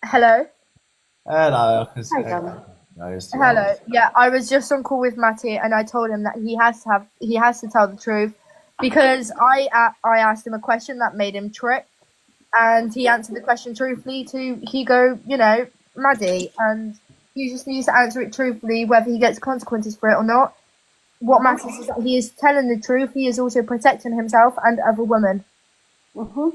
Hello. Hello, Hi, darling. no, it's too Hello. old. Yeah, I was just on call with Matty, and I told him that he has to tell the truth because I asked him a question that made him trip, and he answered the question truthfully to Hugo, Maddie, and he just needs to answer it truthfully, whether he gets consequences for it or not. What Uh-huh. matters is that he is telling the truth. He is also protecting himself and other women. Uh-huh.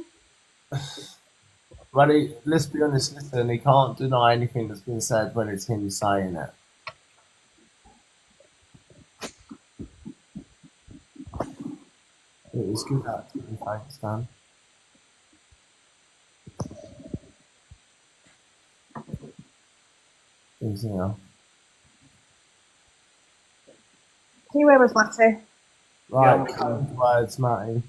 But let's be honest, listen, he can't deny anything that's been said when it's him saying it. It was good acting, thanks, Dan. Easy now. Where was Matty? Right, code words, Matty.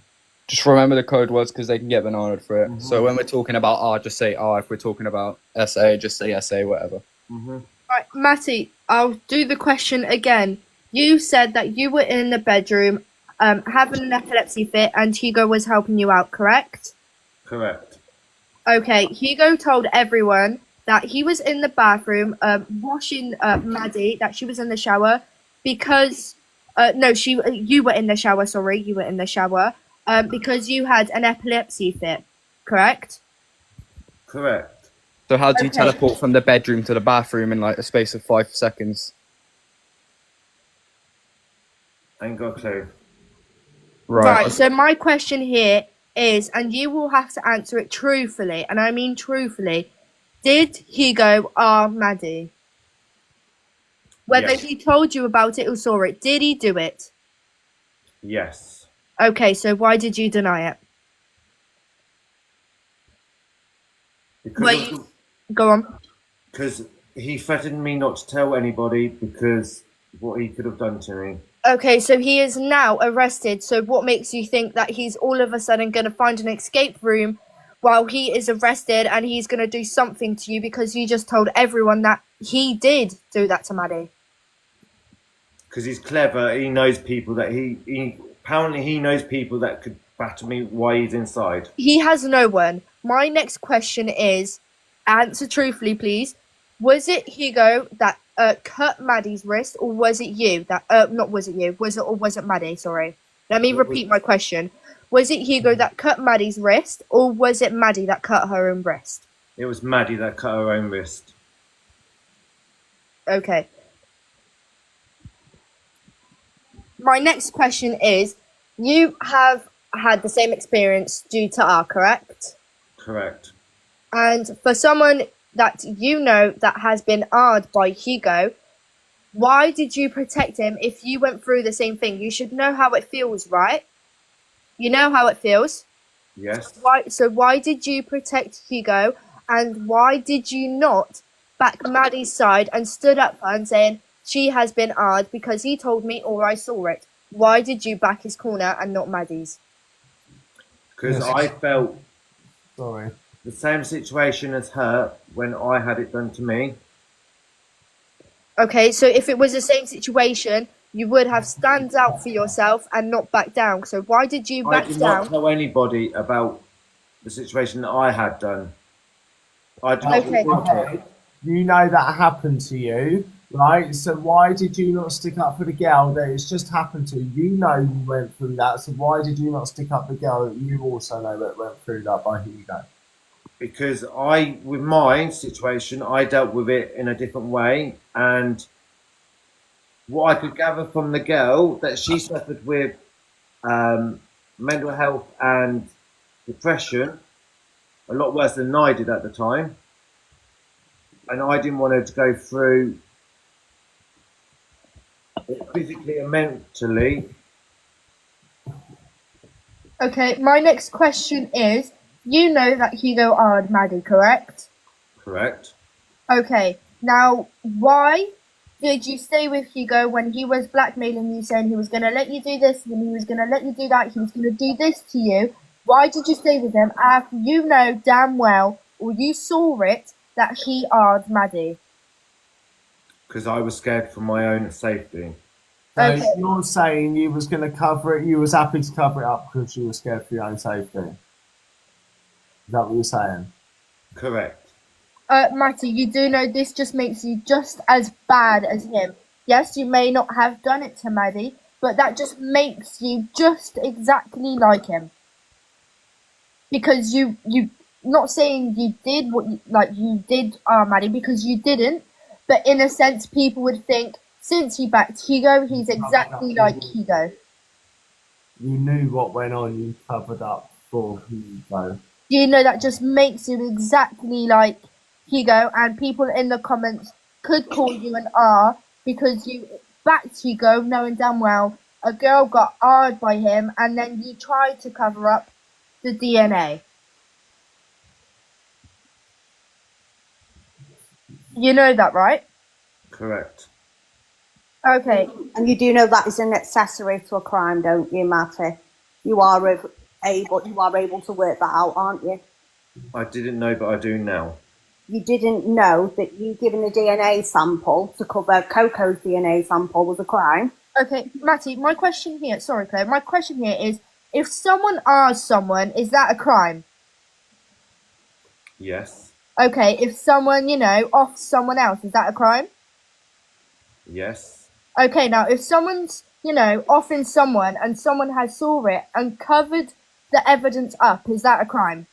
Just remember the code words because they can get bananaed for it. So when we're talking about R, just say R. If we're talking about SA, just say SA, whatever. Right, Matty, I'll do the question again. You said that you were in the bedroom having an epilepsy fit and Hugo was helping you out, correct? Correct. Okay, Hugo told everyone that he was in the bathroom washing Maddie, that she was in the shower because no, you were in the shower, sorry, you were in the shower because you had an epilepsy fit, correct? Correct. So how do you Okay. teleport from the bedroom to the bathroom in like a space of 5 seconds? Ain't got a clue. Right, so my question here is, and you will have to answer it truthfully, and I mean truthfully, did Hugo R Maddie? Whether Yes. he told you about it or saw it, did he do it? Yes. Okay, so why did you deny it? Because Go on. because he threatened me not to tell anybody because what he could have done to me. Okay, so he is now arrested. So what makes you think that he's all of a sudden going to find an escape room while he is arrested and he's going to do something to you because you just told everyone that he did do that to Maddie? Because he's clever. He knows people that he apparently he knows people that could batter me while he's inside. He has no one. My next question is, answer truthfully, please. Was it Hugo that cut Maddie's wrist, or was it you that? Not was it you? Was it or was it Maddie? Sorry. Let me repeat my question. Was it Hugo that cut Maddie's wrist, or was it Maddie that cut her own wrist? It was Maddie that cut her own wrist. Okay. My next question is, you have had the same experience due to R, correct? Correct. And for someone that you know that has been R'd by Hugo, why did you protect him if you went through the same thing? You should know how it feels, right? You know how it feels. Yes. Why did you protect Hugo, and why did you not back Maddie's side and stood up for her and saying she has been R'd because he told me or I saw it? Why did you back his corner and not Maddie's? Because Yes. I felt Sorry. the same situation as her when I had it done to me. Okay, so if it was the same situation, you would have stand out for yourself and not back down. So why did you I back did down? not tell anybody about the situation that I had done. I did not Okay. report it. Okay, you know that happened to you, right? So why did you not stick up for the girl that it's just happened to? You know you went through that, so why did you not stick up for the girl that you also know that went through that by Hugo? Because with my situation, I dealt with it in a different way, and what I could gather from the girl that she suffered with mental health and depression, a lot worse than I did at the time, and I didn't want her to go through it physically and mentally. Okay, my next question is, you know that Hugo R'd Maddie, correct? Correct. Okay, now why did you stay with Hugo when he was blackmailing you, saying he was going to let you do this, and he was going to let you do that, he was going to do this to you? Why did you stay with him after you know damn well, or you saw it, that he R'd Maddie? Because I was scared for my own safety. So Okay. you're saying you was going to cover it, you was happy to cover it up because you were scared for your own safety. Is that what you're saying? Correct. Matty, you do know this just makes you just as bad as him. Yes, you may not have done it to Maddie, but that just makes you just exactly like him. Because you not saying you did what you did, Maddie, because you didn't, but in a sense, people would think since he backed Hugo, he's exactly like Hugo. You knew what went on. You covered up for Hugo. Do you know that just makes you exactly like Hugo, and people in the comments could call you an R because you backed Hugo knowing damn well a girl got R'd by him and then you tried to cover up the DNA. You know that, right? Correct. Okay. And you do know that is an accessory to a crime, don't you, Matty? You are able to work that out, aren't you? I didn't know, but I do now. You didn't know that you giving a DNA sample to cover Coco's DNA sample was a crime? Okay, Matty, my question here, sorry Claire, my question here is, if someone R's someone, is that a crime? Yes. Okay, if someone, offs someone else, is that a crime? Yes. Okay, now if someone's, offing someone and someone has saw it and covered the evidence up, is that a crime?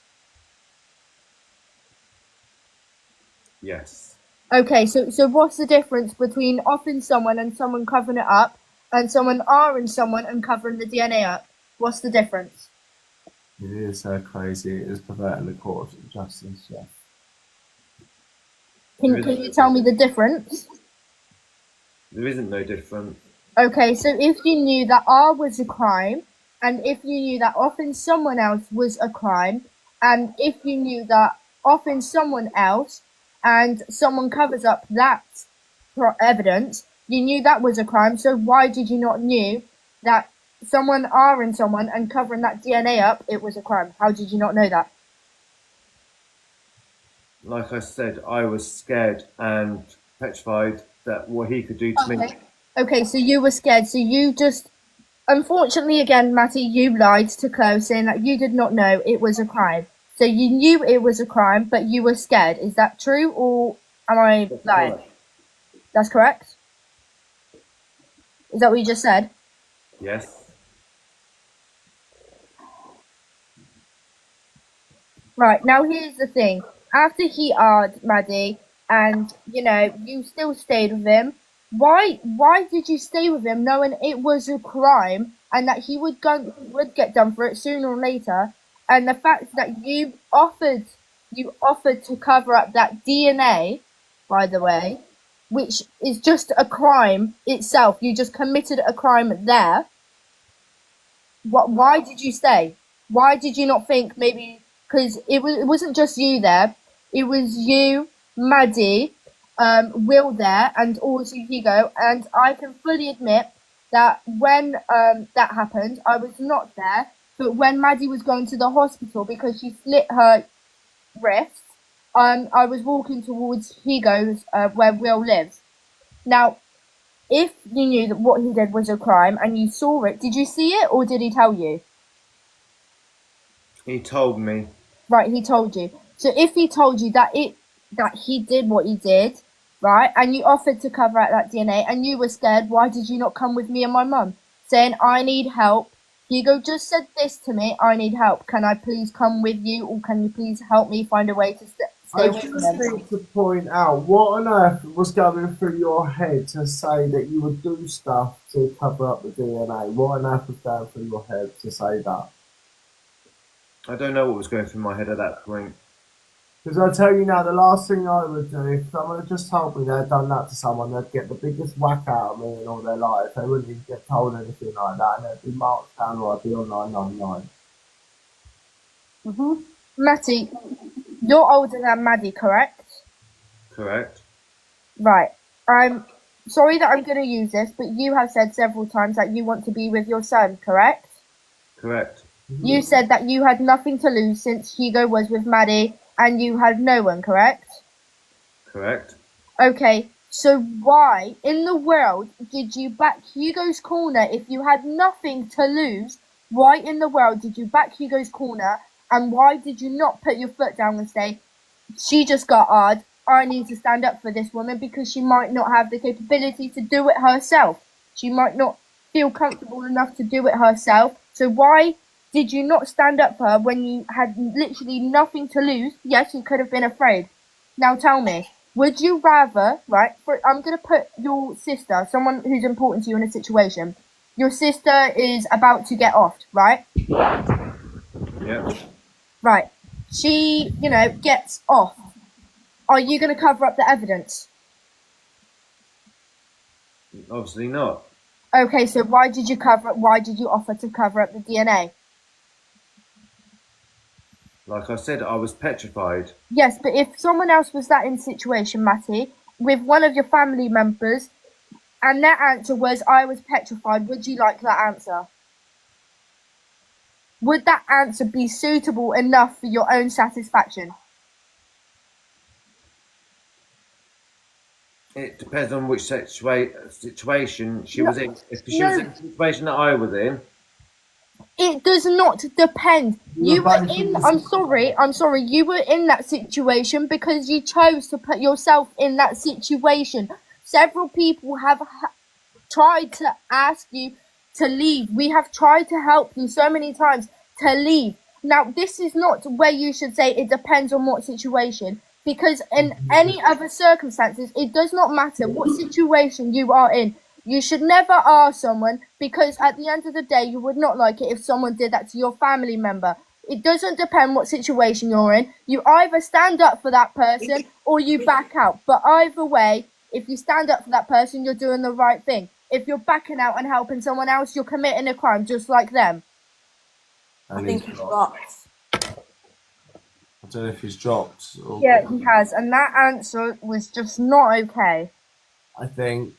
Yes. Okay, so what's the difference between offing someone and someone covering it up and someone R'ing someone and covering the DNA up? What's the difference? It is so crazy. It is perverting the court of justice, yeah. Can you tell me the difference? There isn't no difference. Okay, so if you knew that R was a crime, and if you knew that offing someone else was a crime, and if you knew that offing someone else and someone covers up that evidence, you knew that was a crime, so why did you not knew that someone R'ing someone and covering that DNA up, it was a crime? How did you not know that? Like I said, I was scared and petrified that what he could do to me. Okay, so you were scared, so you just... Unfortunately, again, Matty, you lied to Chloe saying that you did not know it was a crime. So you knew it was a crime, but you were scared. Is that true, or am I lying? Correct. That's correct? Is that what you just said? Yes. Right, now here's the thing. After he R'd Maddie, and, you still stayed with him, why did you stay with him knowing it was a crime and that he would get done for it sooner or later, and the fact that you offered to cover up that DNA, by the way, which is just a crime itself, you just committed a crime there. Why did you stay? Why did you not think maybe, because it wasn't just you there, it was you, Maddie, Will there, and also Hugo, and I can fully admit that when that happened, I was not there, but when Maddie was going to the hospital because she slit her wrist, I was walking towards Hugo's, where Will lives. Now, if you knew that what he did was a crime and you saw it, did you see it or did he tell you? He told me. Right, he told you. So if he told you that he did what he did, right, and you offered to cover up that DNA and you were scared, why did you not come with me and my mum? Saying, I need help. Hugo just said this to me, I need help. Can I please come with you, or can you please help me find a way to stay I with just him? need to point out, what on earth was going through your head to say that you would do stuff to cover up the DNA? What on earth was going through your head to say that? I don't know what was going through my head at that point. Because I tell you now, the last thing I would do, if someone had just told me they'd done that to someone, they'd get the biggest whack out of me in all their life. They wouldn't even get told anything like that, and they'd be marked down or I'd be on 999. Matty, you're older than Maddie, correct? Correct. Right. I'm sorry that I'm going to use this, but you have said several times that you want to be with your son, correct? Correct. You said that you had nothing to lose since Hugo was with Maddie and you had no one, correct? Correct. Okay, so why in the world did you back Hugo's corner if you had nothing to lose? Why in the world did you back Hugo's corner, and why did you not put your foot down and say, she just got hard. I need to stand up for this woman because she might not have the capability to do it herself. She might not feel comfortable enough to do it herself. So why did you not stand up for her when you had literally nothing to lose? Yes, you could have been afraid. Now tell me, would you rather, right, I'm going to put your sister, someone who's important to you in a situation. Your sister is about to get offed, right? Yeah. Right. She, gets off. Are you going to cover up the evidence? Obviously not. Okay, so why did you offer to cover up the DNA? Like I said, I was petrified. Yes, but if someone else was that in situation, Matty, with one of your family members, and their answer was, I was petrified, would you like that answer? Would that answer be suitable enough for your own satisfaction? It depends on which situation she was in. If she was in the situation that I was in, it does not depend. You were in. I'm sorry. You were in that situation because you chose to put yourself in that situation. Several people have tried to ask you to leave. We have tried to help you so many times to leave. Now, this is not where you should say it depends on what situation, because in any other circumstances, it does not matter what situation you are in. You should never ask someone, because at the end of the day, you would not like it if someone did that to your family member. It doesn't depend what situation you're in. You either stand up for that person or you back out. But either way, if you stand up for that person, you're doing the right thing. If you're backing out and helping someone else, you're committing a crime just like them. I think he's dropped. I don't know if he's dropped. Or Yeah, he has. And that answer was just not okay. I think.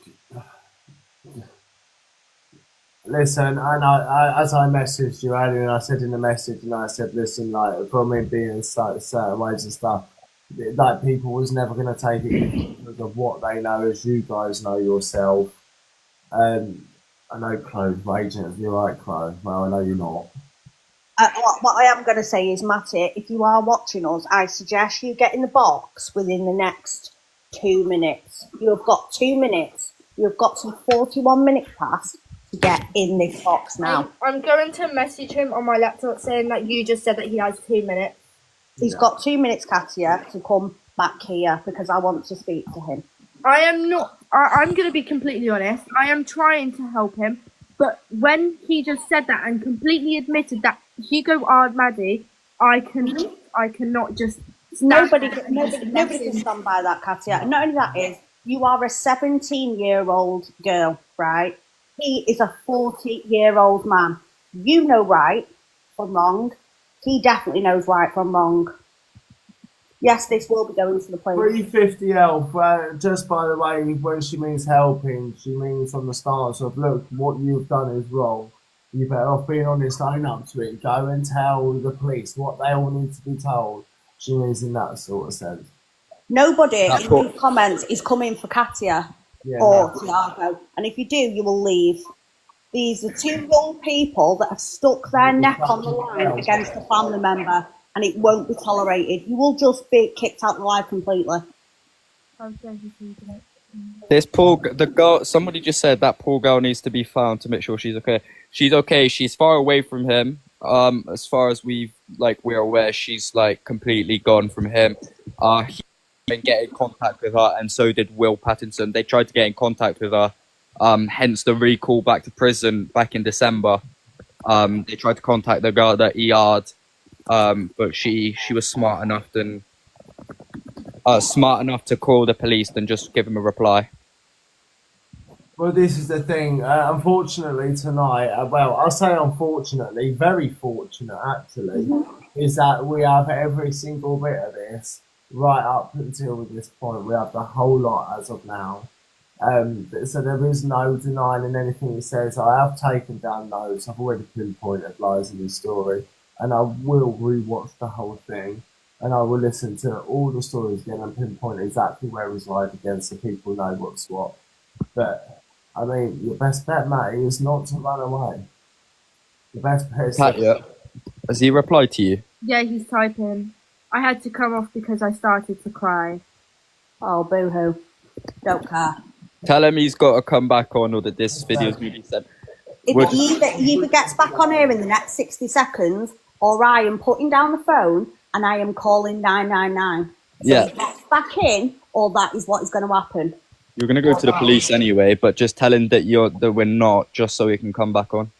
Listen, and I as I messaged you earlier, and I said in the message, and I said, listen, like, from me being certain ways and stuff, like, people was never going to take it because of what they know, as you guys know yourself. I know Chloe's raging. You're right, Chloe. Well, I know you're not. What I am going to say is, Matty, if you are watching us, I suggest you get in the box within the next 2 minutes. You have got 2 minutes. You've got some 41 minutes past to get in this box now. I'm going to message him on my laptop saying that you just said that he has 2 minutes. He's got 2 minutes, Katia, to come back here because I want to speak to him. I am not. I'm going to be completely honest. I am trying to help him, but when he just said that and completely admitted that Hugo are Maddie, I cannot just. Nobody can stand by that, Katia. And not only that is, you are a 17-year-old girl, right? He is a 40-year-old man. You know right from wrong. He definitely knows right from wrong. Yes, this will be going to the police. 350 help. Just by the way, when she means helping, she means from the stance of, look, what you've done is wrong. You better off being honest, own up to it. Go and tell the police what they all need to be told. She means in that sort of sense. Nobody in these comments is coming for Katia or Tiago. And if you do, you will leave. These are two young people that have stuck their neck on the line against a family member, and it won't be tolerated. You will just be kicked out of life completely. The girl, somebody just said that poor girl needs to be found to make sure she's okay. She's okay. She's far away from him. As far as we're aware, she's like completely gone from him. He didn't get in contact with her, and so did Will Pattinson. They tried to get in contact with her. Hence the recall back to prison back in December. They tried to contact the girl that he ER'd, but she was smart enough to call the police than just give him a reply. Well, this is the thing. Unfortunately, tonight, well, I'll say unfortunately, very fortunate actually, is that we have every single bit of this right up until this point. We have the whole lot as of now. So there is no denying anything he says. I have taken down notes. I've already pinpointed lies in his story, and I will rewatch the whole thing, and I will listen to all the stories again and pinpoint exactly where he's lied again, so people know what's what. But I mean, your best bet, Matty, is not to run away. The best bet is Has he replied to you? Yeah, he's typing. I had to come off because I started to cry. Oh, boo-hoo. Don't care. Tell him he's got to come back on, or that this video's going to be sent. If he either gets back on here in the next 60 seconds, or I am putting down the phone and I am calling 999. So Yeah. he gets back in, or that is what is going to happen. You're going to go to the police anyway, but just tell him that we're not, just so he can come back on.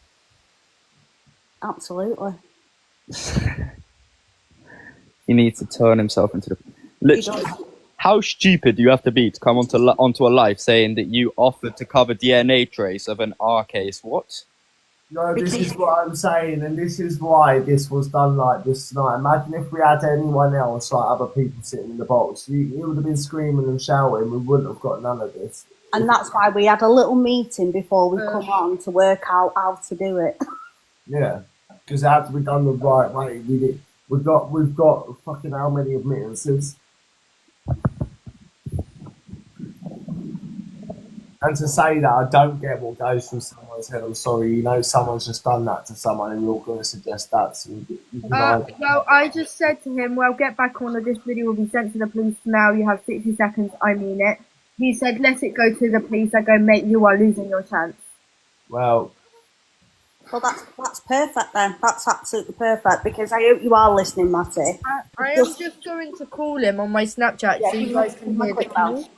Absolutely. He needs to turn himself into the... Literally, how stupid do you have to be to come onto a live saying that you offered to cover DNA trace of an R case? What? No, this is what I'm saying, and this is why this was done like this tonight. Imagine if we had anyone else, like other people sitting in the box. You would have been screaming and shouting. We wouldn't have got none of this. And that's why we had a little meeting before we come on to work out how to do it. Yeah, because it had to be done the right way. We've got fucking how many admittances? And to say that I don't get what goes through someone's head, I'm sorry, you know, someone's just done that to someone and you're going to suggest that. So Well, I just said to him, well, get back on, or this video will be sent to the police now. You have 60 seconds. I mean it. He said, let it go to the police. I go, mate, you are losing your chance. Well, that's perfect then. That's absolutely perfect, because I hope you are listening, Matty. I am just going to call him on my Snapchat so you guys can hear the call.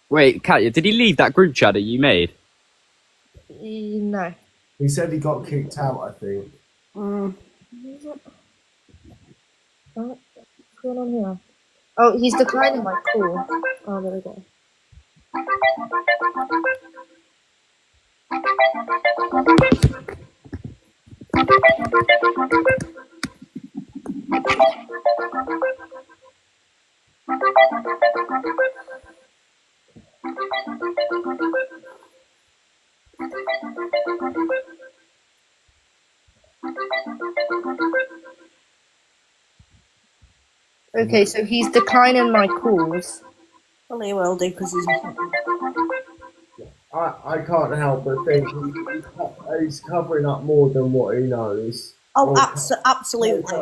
Wait, Katya, did he leave that group chat that you made? No. he said he got kicked out, I think. Oh, what's going on here? Oh, he's declining my call. Oh, there we go. Okay, so he's declining my calls. Well, he will do, because he's... I can't help but think he's covering up more than what he knows. Oh, absolutely.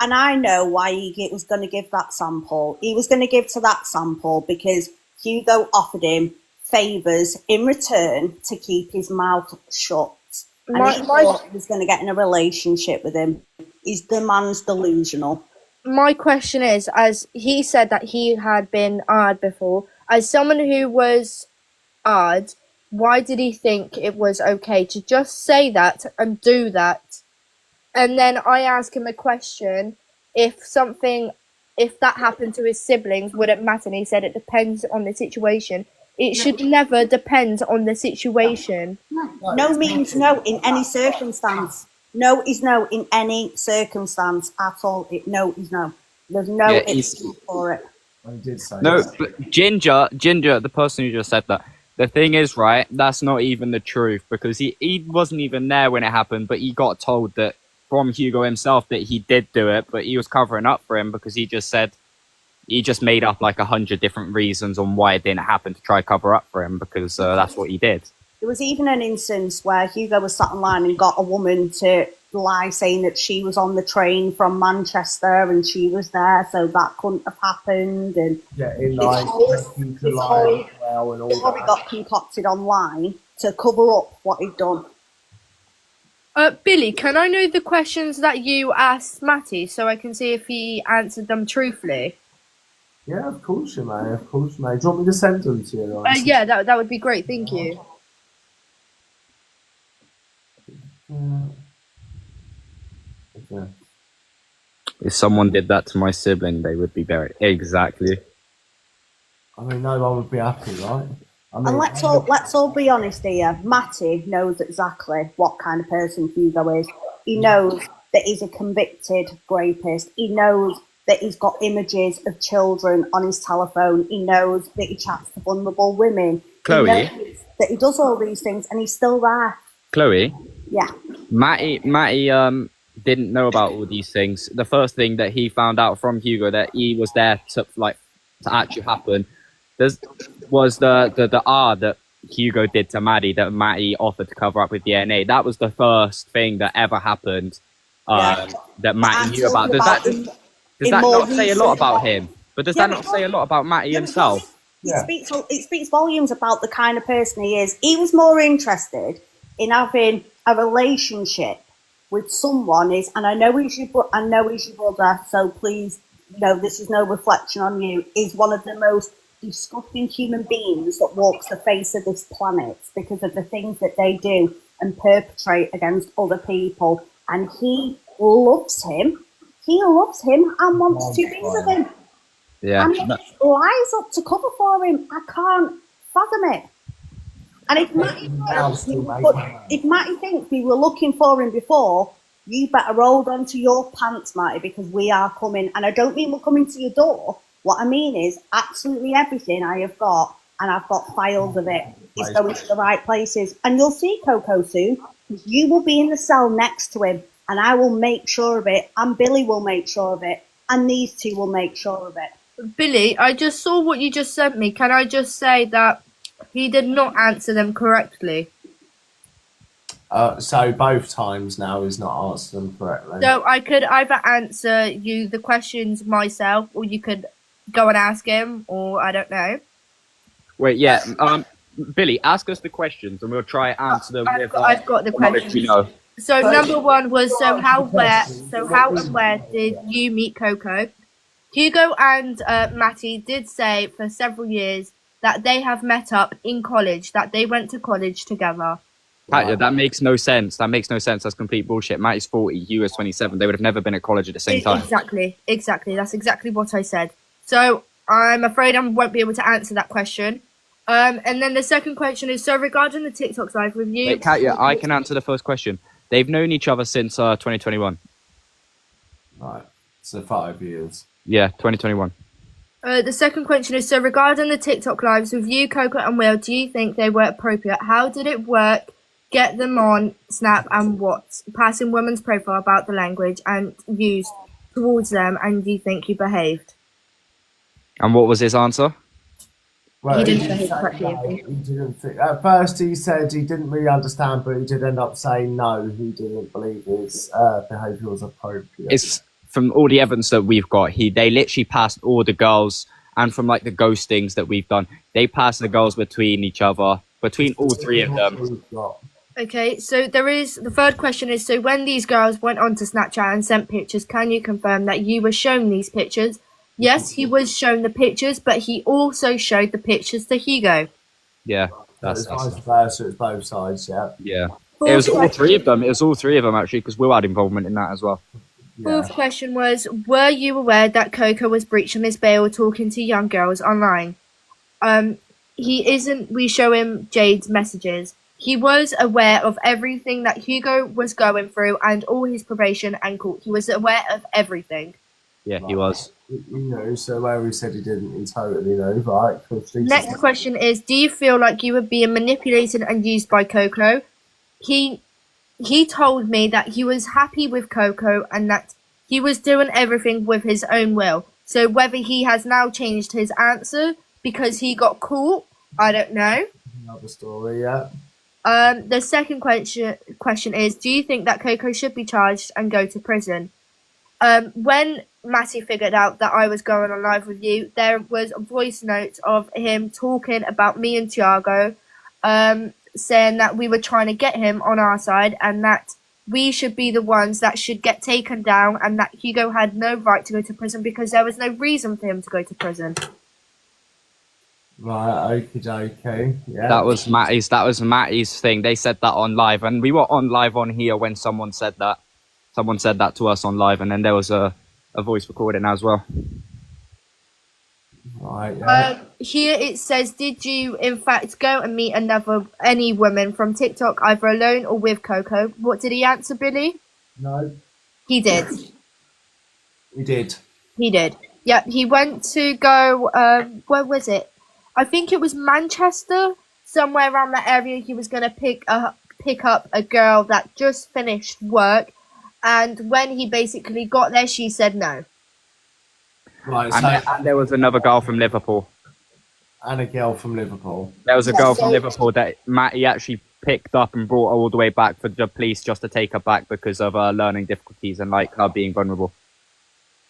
And I know why he was going to give that sample. He was going to give to that sample because Hugo offered him favours in return to keep his mouth shut. And he thought he was going to get in a relationship with him. The man's delusional. My question is, as he said that he had been AR'd before, as someone who was AR'd, why did he think it was okay to just say that and do that? And then I ask him a question, if that happened to his siblings, would it matter? And he said it depends on the situation. It should never depend on the situation. No means no in any circumstance. No is no in any circumstance at all. No is no. There's no excuse for it. I did say No, that. but Ginger, the person who just said that, the thing is, right, that's not even the truth, because he wasn't even there when it happened, but he got told that from Hugo himself that he did do it, but he was covering up for him because he just made up like 100 different reasons on why it didn't happen to try cover up for him, because that's what he did. There was even an instance where Hugo was sat online and got a woman to lie saying that she was on the train from Manchester and she was there, so that couldn't have happened. And yeah, in line, this whole got concocted online to cover up what he'd done. Billy, can I know the questions that you asked Matty so I can see if he answered them truthfully? Yeah, of course you may. Of course you may. Do you want me to send them to you? Yeah, that would be great. Thank you. Okay. If someone did that to my sibling, they would be buried. Exactly. I mean, no one would be happy, right? I mean, And let's all be honest here. Matty knows exactly what kind of person Hugo is. He knows that he's a convicted rapist. He knows that he's got images of children on his telephone. He knows that he chats to vulnerable women. Chloe? He knows that he does all these things, and he's still there. Chloe? Yeah. Matty didn't know about all these things. The first thing that he found out from Hugo that he was there to actually happen was the R that Hugo did to Maddie, that Matty offered to cover up with DNA. That was the first thing that ever happened that Matty knew about. Does that not say a lot about him? But does that not say a lot about Matty himself? It speaks volumes about the kind of person he is. He was more interested in having a relationship with someone and I know he's your brother, so please, this is no reflection on you, is one of the most disgusting human beings that walks the face of this planet because of the things that they do and perpetrate against other people. And he loves him. And wants to be with him. Yeah. And he lies up to cover for him. I can't fathom it. And if Matty thinks we were looking for him before, you better hold on to your pants, Matty, because we are coming. And I don't mean we're coming to your door. What I mean is absolutely everything I have got, and I've got files of it, is going to the right places. And you'll see Coco soon. You will be in the cell next to him, and I will make sure of it, and Billy will make sure of it, and these two will make sure of it. Billy, I just saw what you just sent me. Can I just say that he did not answer them correctly? So both times now he's not answered them correctly. So I could either answer you the questions myself, or you could go and ask him, or I don't know. Wait, yeah. Billy, ask us the questions, and we'll try and answer them. I've got the questions. We know. So number one was how and where did you meet Coco? Hugo and Matty did say for several years that they have met up in college, that they went to college together. Katya, that makes no sense. That's complete bullshit. Matty's 40, Hugo's 27. They would have never been at college at the same time. Exactly. That's exactly what I said. So I'm afraid I won't be able to answer that question. And then the second question is, so regarding the TikTok live with you... Wait, Katya, I can answer the first question. They've known each other since 2021. Right, so 5 years. Yeah, 2021. The second question is, so regarding the TikTok lives with you, Coco and Will, do you think they were appropriate? How did it work? Get them on Snap and what? Passing women's profile about the language and used towards them, and do you think you behaved? And what was his answer? Well, he didn't behave correctly. He didn't think. At first, he said he didn't really understand, but he did end up saying no. He didn't believe his behaviour was appropriate. It's from all the evidence that we've got. They literally passed all the girls, and from like the ghostings that we've done, they passed the girls between each other, between all three of them. Okay, so the third question is, so when these girls went onto Snapchat and sent pictures, can you confirm that you were shown these pictures? Yes, he was shown the pictures, but he also showed the pictures to Hugo. Yeah, that's vice versa. It's both sides. Yeah. Yeah. It was all three of them. Actually, because Will had involvement in that as well. Fourth question was, were you aware that Coco was breaching his bail talking to young girls online? He isn't. We show him Jade's messages. He was aware of everything that Hugo was going through and all his probation and court. He was aware of everything. Yeah, he was. So where we said he didn't, he totally knows, right? Next question is, do you feel like you were being manipulated and used by Coco? He told me that he was happy with Coco and that he was doing everything with his own will. So whether he has now changed his answer because he got caught, I don't know. Another story, yeah. The second question is, do you think that Coco should be charged and go to prison? When Matty figured out that I was going on live with you, there was a voice note of him talking about me and Tiago, saying that we were trying to get him on our side and that we should be the ones that should get taken down and that Hugo had no right to go to prison because there was no reason for him to go to prison. Right, okay. Yeah. That was Matty's thing. They said that on live, and we were on live on here when someone said that. Someone said that to us on live, and then there was a voice recording as well. Right, yeah. Here it says, did you in fact go and meet any woman from TikTok, either alone or with Coco? What did he answer, Billy? No. He did. He did. He did. Yeah, he went to go, where was it? I think it was Manchester, somewhere around that area. He was going to pick up a girl that just finished work. And when he basically got there, she said no. Right, and there was another girl from Liverpool. And a girl from Liverpool. There was a girl from so- Liverpool that Matty actually picked up and brought her all the way back for the police just to take her back because of her learning difficulties and like her being vulnerable.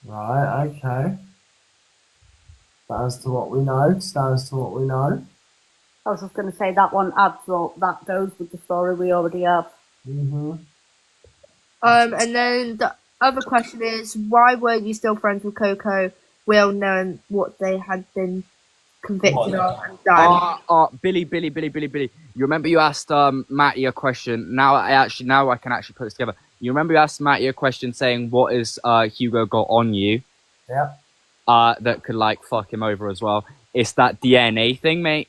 Right, okay. Stands to what we know. I was just going to say that one adds up. That goes with the story we already have. Mm-hmm. And then the other question is, why were you still friends with Coco, well knowing what they had been convicted of and done? Billy. You remember you asked Matty a question. Now I can actually put this together. You remember you asked Matty a question saying, "What is Hugo got on you?" Yeah. That could like fuck him over as well. It's that DNA thing, mate.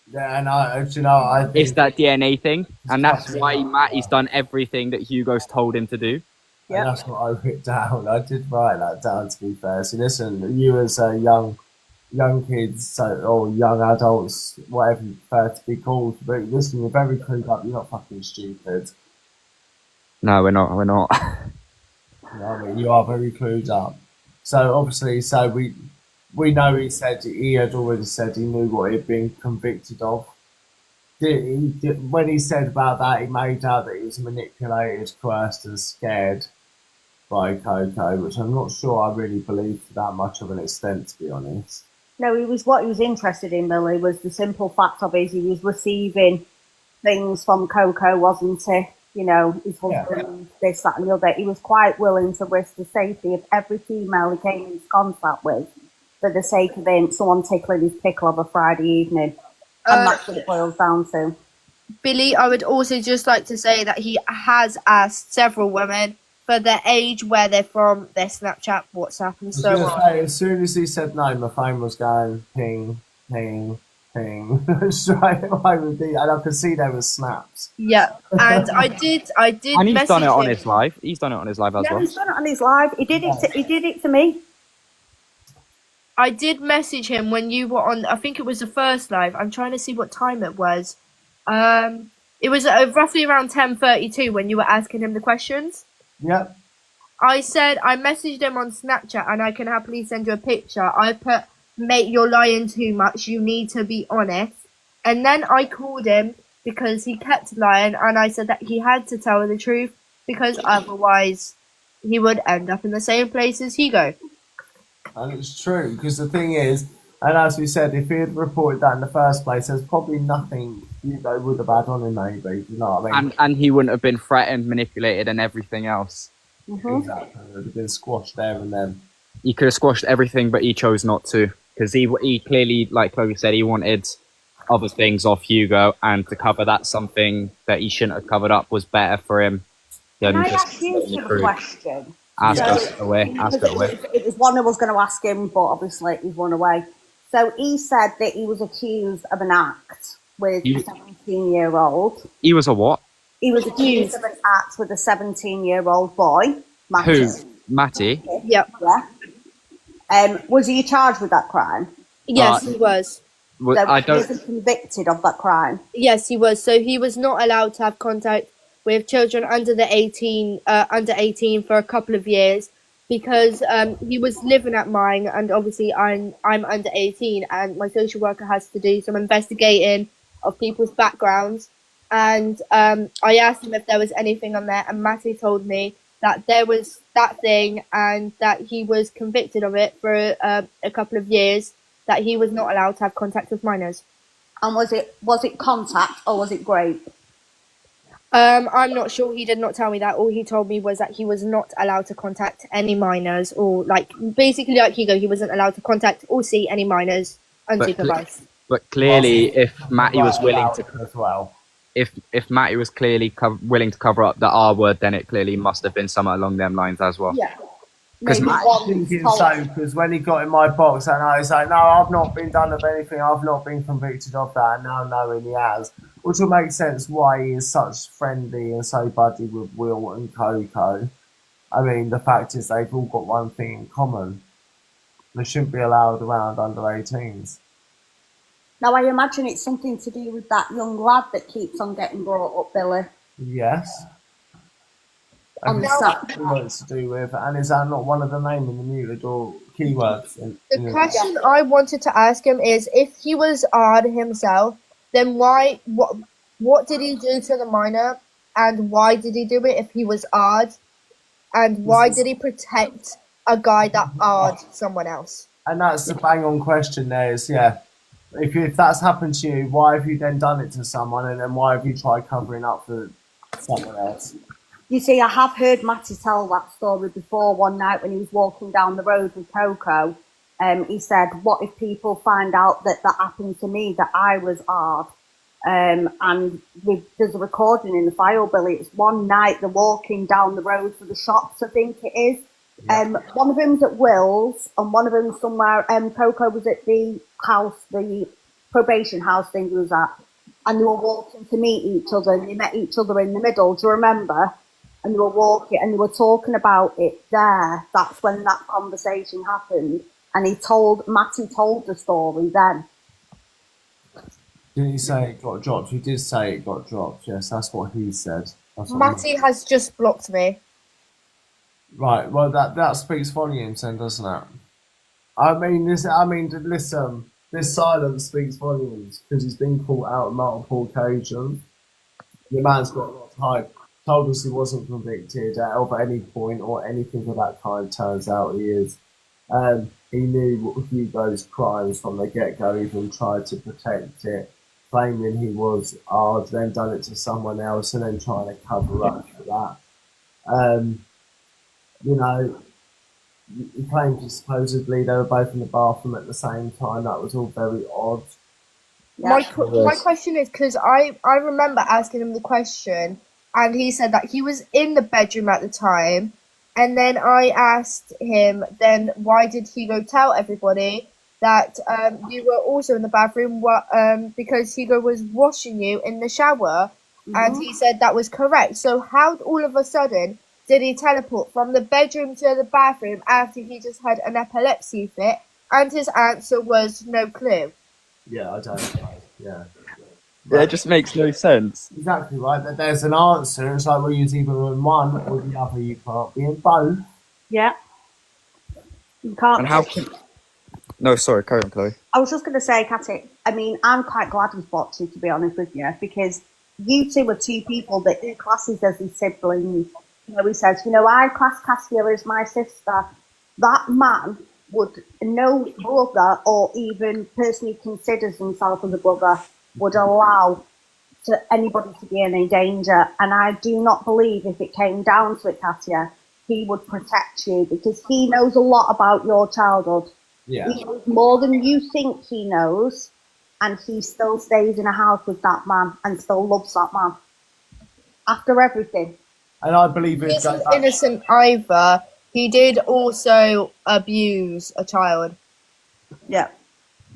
Yeah, and I think It's that DNA thing, and that's fucking why hell. Matty's done everything that Hugo's told him to do. Yeah. And that's what I wrote down. I did write that down, to be fair. So listen, you as young kids, or young adults, whatever you prefer to be called, but listen, you're very clued up. You're not fucking stupid. No, we're not. We're not. You know what I mean? You are very clued up. So obviously, we know he had already said he knew what he'd been convicted of. When he said about that, he made out that he was manipulated, coerced, and scared by Coco, which I'm not sure I really believe to that much of an extent, to be honest. No, what he was interested in, Billy, was the simple fact of he was receiving things from Coco, wasn't he? You know, his husband, this, that, and the other. He was quite willing to risk the safety of every female he came into contact with for the sake of someone tickling his pickle of a Friday evening. And that's what it boils down to. Billy, I would also just like to say that he has asked several women for their age, where they're from, their Snapchat, WhatsApp, and so on. Say, as soon as he said no, my phone was going ping, ping, ping, straight away with the, and I could see there was snaps. Yeah, and I did. And he's done it on him. his live. He's done it on his live as Yeah, well. he's done it on his live. He did it to me. I did message him when you were on. I think it was the first live. I'm trying to see what time it was. It was roughly around 10:32 when you were asking him the questions. Yep. I messaged him on Snapchat, and I can happily send you a picture. I put, "Mate, you're lying too much. You need to be honest." And then I called him because he kept lying, and I said that he had to tell the truth because otherwise he would end up in the same place as Hugo. And it's true, because the thing is, and as we said, if he had reported that in the first place, there's probably nothing Hugo would have had on him, maybe. You know what I mean? And he wouldn't have been threatened, manipulated, and everything else. Mm-hmm. Exactly. It would have been squashed there and then. He could have squashed everything, but he chose not to because he clearly, like Chloe said, he wanted other things off Hugo, and to cover that something that he shouldn't have covered up was better for him. Can I just ask you a question? Ask So, us away. Ask it away. It was one I was going to ask him, but obviously he's run away. So he said that he was accused of an act with a 17-year-old. He was a what? He was accused of an act with a 17-year-old boy. Matty. Who? Matty? Yep. Yeah. Was he charged with that crime? Yes, he was. Well, So I he don't. wasn't convicted of that crime. Yes, he was. So he was not allowed to have contact with children under 18 for a couple of years because he was living at mine, and obviously I'm under 18, and my social worker has to do some investigating of people's backgrounds. And I asked him if there was anything on there, and Matty told me that there was that thing and that he was convicted of it for a couple of years, that he was not allowed to have contact with minors. And was it contact or was it grape? I'm not sure. He did not tell me that. All he told me was that he was not allowed to contact any minors, or basically like Hugo, he wasn't allowed to contact or see any minors unsupervised. But clearly, if Matty was willing to, as well. if Matty was clearly willing to cover up the R word, then it clearly must have been something along them lines as well. Yeah. Because Thinking so, because when he got in my box, I know he's like, no, I've not been done of anything, I've not been convicted of that, and now knowing he has, which will make sense why he is such friendly and so buddy with Will and Coco. I mean, the fact is they've all got one thing in common: they shouldn't be allowed around under 18s. Now I imagine it's something to do with that young lad that keeps on getting brought up, Billy. Yes. on the site. Words to do with, and is that not one of the name in the muted or keywords? The question I wanted to ask him is, if he was odd himself, then why? What did he do to the minor, and why did he do it if he was odd, and why did he protect a guy that odd someone else? And that's the bang on question. There is, yeah. If that's happened to you, why have you then done it to someone, and then why have you tried covering up for someone else? You see, I have heard Matty tell that story before. One night when he was walking down the road with Coco, he said, what if people find out that happened to me, that I was hard? And there's a recording in the file, Billy. It's one night they're walking down the road for the shops, I think it is. One of them's at Will's and one of them's somewhere. Coco was at the house, the probation house thing he was at. And they were walking to meet each other, and they met each other in the middle. Do you remember? And they were walking and they were talking about it there. That's when that conversation happened. And Matty told the story then. Didn't he say it got dropped? He did say it got dropped. Yes, that's what he said. Matty has just blocked me. Right. Well, that speaks volumes, then, doesn't it? I mean, listen. This silence speaks volumes because he's been caught out on multiple occasions. The man's got a lot to hide. Told us he wasn't convicted of any point or anything of that kind. Turns out he is. He knew what Hugo's crimes from the get-go, even tried to protect it, claiming he was hard, then done it to someone else, and then trying to cover up for that. You know, he claimed supposedly they were both in the bathroom at the same time. That was all very odd. My question is, because I remember asking him the question, and he said that he was in the bedroom at the time. And then I asked him, then why did Hugo tell everybody that you were also in the bathroom? Because Hugo was washing you in the shower. Mm-hmm. And he said that was correct. So how all of a sudden did he teleport from the bedroom to the bathroom after he just had an epilepsy fit? And his answer was no clue. Yeah, I don't know. Yeah. Yeah, it just makes no sense. Exactly right. That there's an answer. It's like we use either in one or the other. You can't be in both. Yeah. You can't. And how can... No, sorry, carry on, Chloe. I was just going to say, Katy, I mean, I'm quite glad he's blocked you, to be honest with you, because you two are two people that do classes as his siblings. You know, he says, you know, I class Cassia as my sister. That man would, no brother or even person he considers himself as a brother would allow to anybody to be in any danger. And I do not believe if it came down to it, Katia, he would protect you because he knows a lot about your childhood. Yeah. He knows more than you think he knows, and he still stays in a house with that man and still loves that man. After everything. And I believe he's not innocent either. He did also abuse a child. Yeah.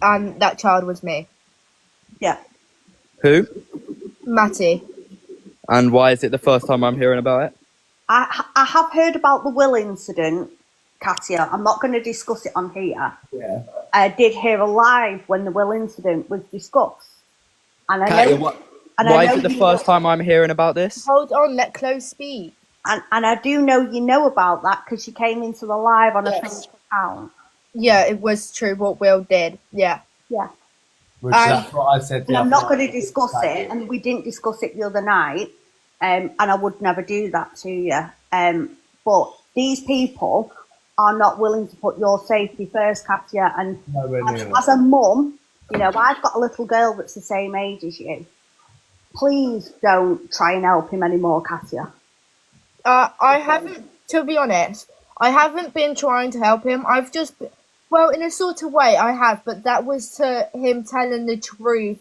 And that child was me. Yeah. Who? Matty. And why is it the first time I'm hearing about it? I have heard about the Will incident, Katia. I'm not going to discuss it on here. Yeah. I did hear a live when the Will incident was discussed. And Katia, why is it the first time I'm hearing about this? Hold on, let Chloe speak. And I do know you know about that because she came into the live on a Facebook account. Yeah, it was true what Will did. Yeah. Yeah. Which that's what I said. And I'm not going to discuss it, and we didn't discuss it the other night, and I would never do that to you. But these people are not willing to put your safety first, Katia. And as a mum, you know, I've got a little girl that's the same age as you. Please don't try and help him anymore, Katia. I haven't, to be honest, I haven't been trying to help him. I've just, well, in a sort of way I have, but that was to him telling the truth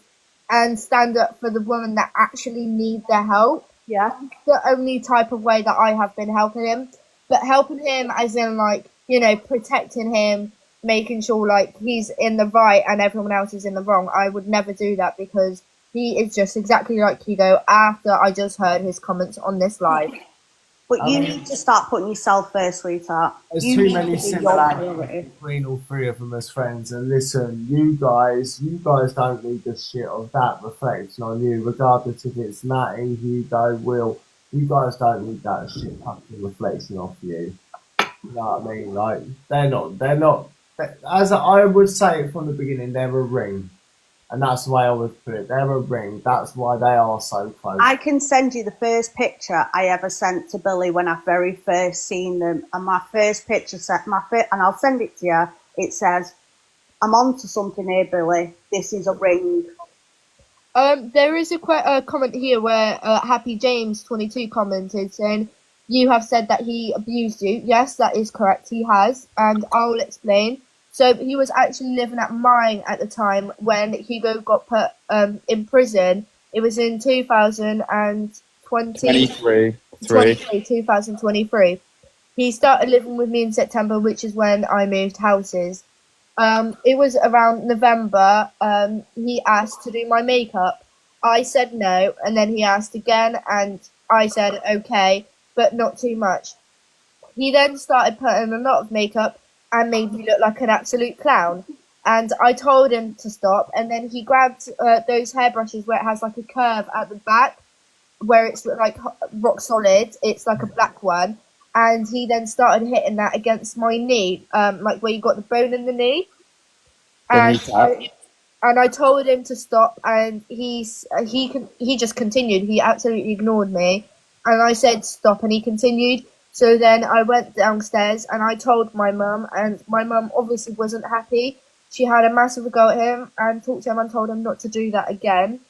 and stand up for the women that actually need their help. Yeah. The only type of way that I have been helping him. But helping him as in, like, you know, protecting him, making sure, like, he's in the right and everyone else is in the wrong. I would never do that because he is just exactly like Hugo after I just heard his comments on this live. But you need to start putting yourself first, sweetheart. There's too many similarities between all three of them as friends. And listen, you guys don't need the shit of that reflection on you, regardless if it's Matty, Hugo, Will. You guys don't need that shit fucking reflection off you. You know what I mean? Like, as I would say from the beginning, they're a ring. And that's the way I would put it. They're a ring. That's why they are so close. I can send you the first picture I ever sent to Billy when I very first seen them. And my first picture and I'll send it to you. It says, "I'm onto something here, Billy. This is a ring." There is a comment here where Happy James 22 commented saying, "You have said that he abused you." Yes, that is correct. He has, and I'll explain. So he was actually living at mine at the time when Hugo got put in prison. It was in 2023. He started living with me in September, which is when I moved houses. It was around November. He asked to do my makeup. I said no, and then he asked again, and I said okay, but not too much. He then started putting a lot of makeup and made me look like an absolute clown. And I told him to stop, and then he grabbed those hairbrushes where it has like a curve at the back, where it's like rock solid. It's like a black one. And he then started hitting that against my knee, like where you got the bone in the knee. And I told him to stop, and he just continued. He absolutely ignored me, and I said stop, and he continued. So then I went downstairs and I told my mum, and my mum obviously wasn't happy. She had a massive go at him and talked to him and told him not to do that again.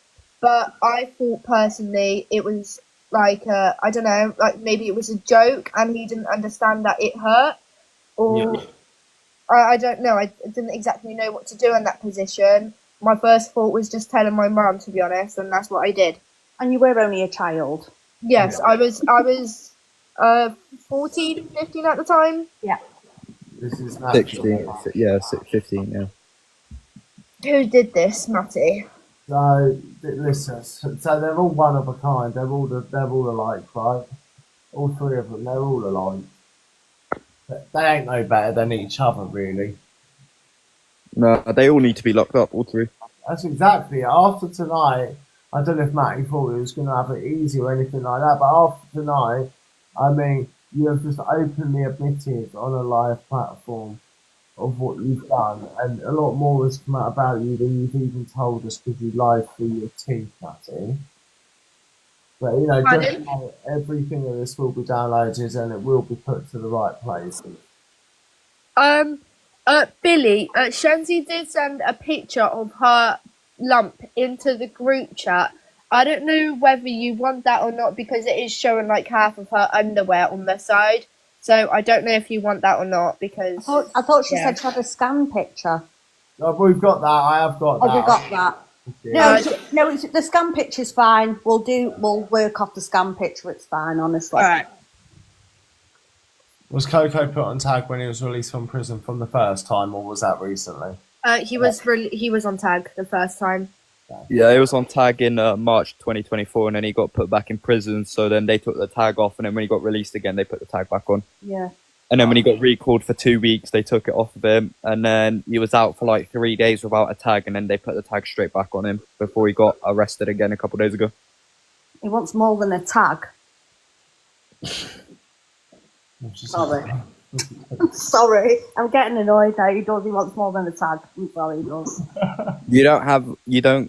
But I thought personally it was like I don't know, like maybe it was a joke and he didn't understand that it hurt, or I don't know. I didn't exactly know what to do in that position. My first thought was just telling my mum, to be honest, and that's what I did. And you were only a child. Yes, I was 14, 15 at the time. Yeah. This is 16. Yeah, 15. Yeah. Who did this, Matty? So listen, so they're all one of a kind. They're all alike, right? All three of them, they're all alike. They ain't no better than each other, really. No, they all need to be locked up, all three. That's exactly it. After tonight, I don't know if Matty thought he was going to have it easy or anything like that, but after tonight, I mean, you have just openly admitted on a live platform of what you've done, and a lot more has come out about you than you've even told us because you lied through your teeth, Matty. But you know, just know everything of this will be downloaded and it will be put to the right place. Billy, Shenzi did send a picture of her lump into the group chat. I don't know whether you want that or not because it is showing like half of her underwear on the side. So I don't know if you want that or not because I thought she said she had a scan picture. Oh, we've got that. I have got that. Oh, we got that. No, the scan picture's fine. We'll work off the scan picture. It's fine, honestly. All right. Was Coco put on tag when he was released from prison from the first time, or was that recently? He was on tag the first time. Yeah, he was on tag in March 2024, and then he got put back in prison. So then they took the tag off, and then when he got released again, they put the tag back on. Yeah. And then when he got recalled for 2 weeks, they took it off of him, and then he was out for like 3 days without a tag, and then they put the tag straight back on him before he got arrested again a couple of days ago. He wants more than a tag. Sorry. Sorry, I'm getting annoyed now. He wants more than a tag. I'm sorry, he does.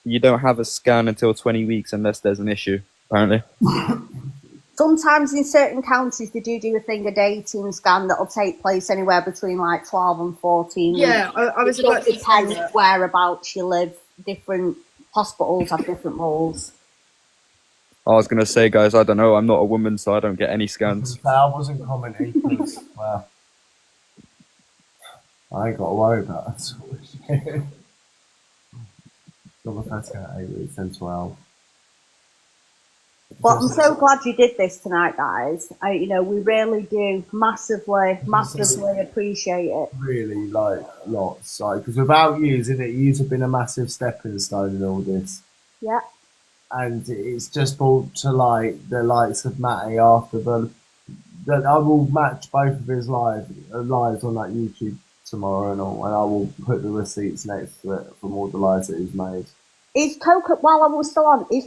You don't have a scan until 20 weeks unless there's an issue, apparently. Sometimes in certain counties they do a thing, a dating scan that'll take place anywhere between like 12 and 14 weeks. Yeah, I was it about to depends say that. whereabouts you live. Different hospitals have different rules. I was going to say, guys, I don't know. I'm not a woman, so I don't get any scans. I wasn't commenting because, well, I ain't got to worry about that. Got my first at 8 weeks and 12. But I'm so glad you did this tonight, guys. We really do massively appreciate it. Really, like, lots. Because without you, you'd have been a massive stepping stone in all this. Yeah. And it's just brought to light the likes of Matty after that I will match both of his lives on that YouTube tomorrow and all, and I will put the receipts next to it from all the lies that he's made. Is Coco, while I was still on, is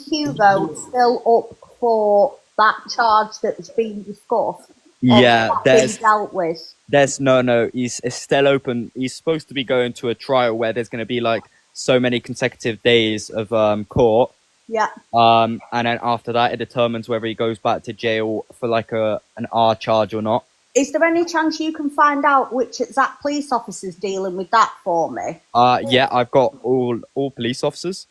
Hugo still up for that charge that's been discussed? Yeah, Been dealt with? There's no. It's still open. He's supposed to be going to a trial where there's going to be like so many consecutive days of court. Yeah. And then after that, it determines whether he goes back to jail for like an R charge or not. Is there any chance you can find out which exact police officer's dealing with that for me? Yeah, I've got all police officers.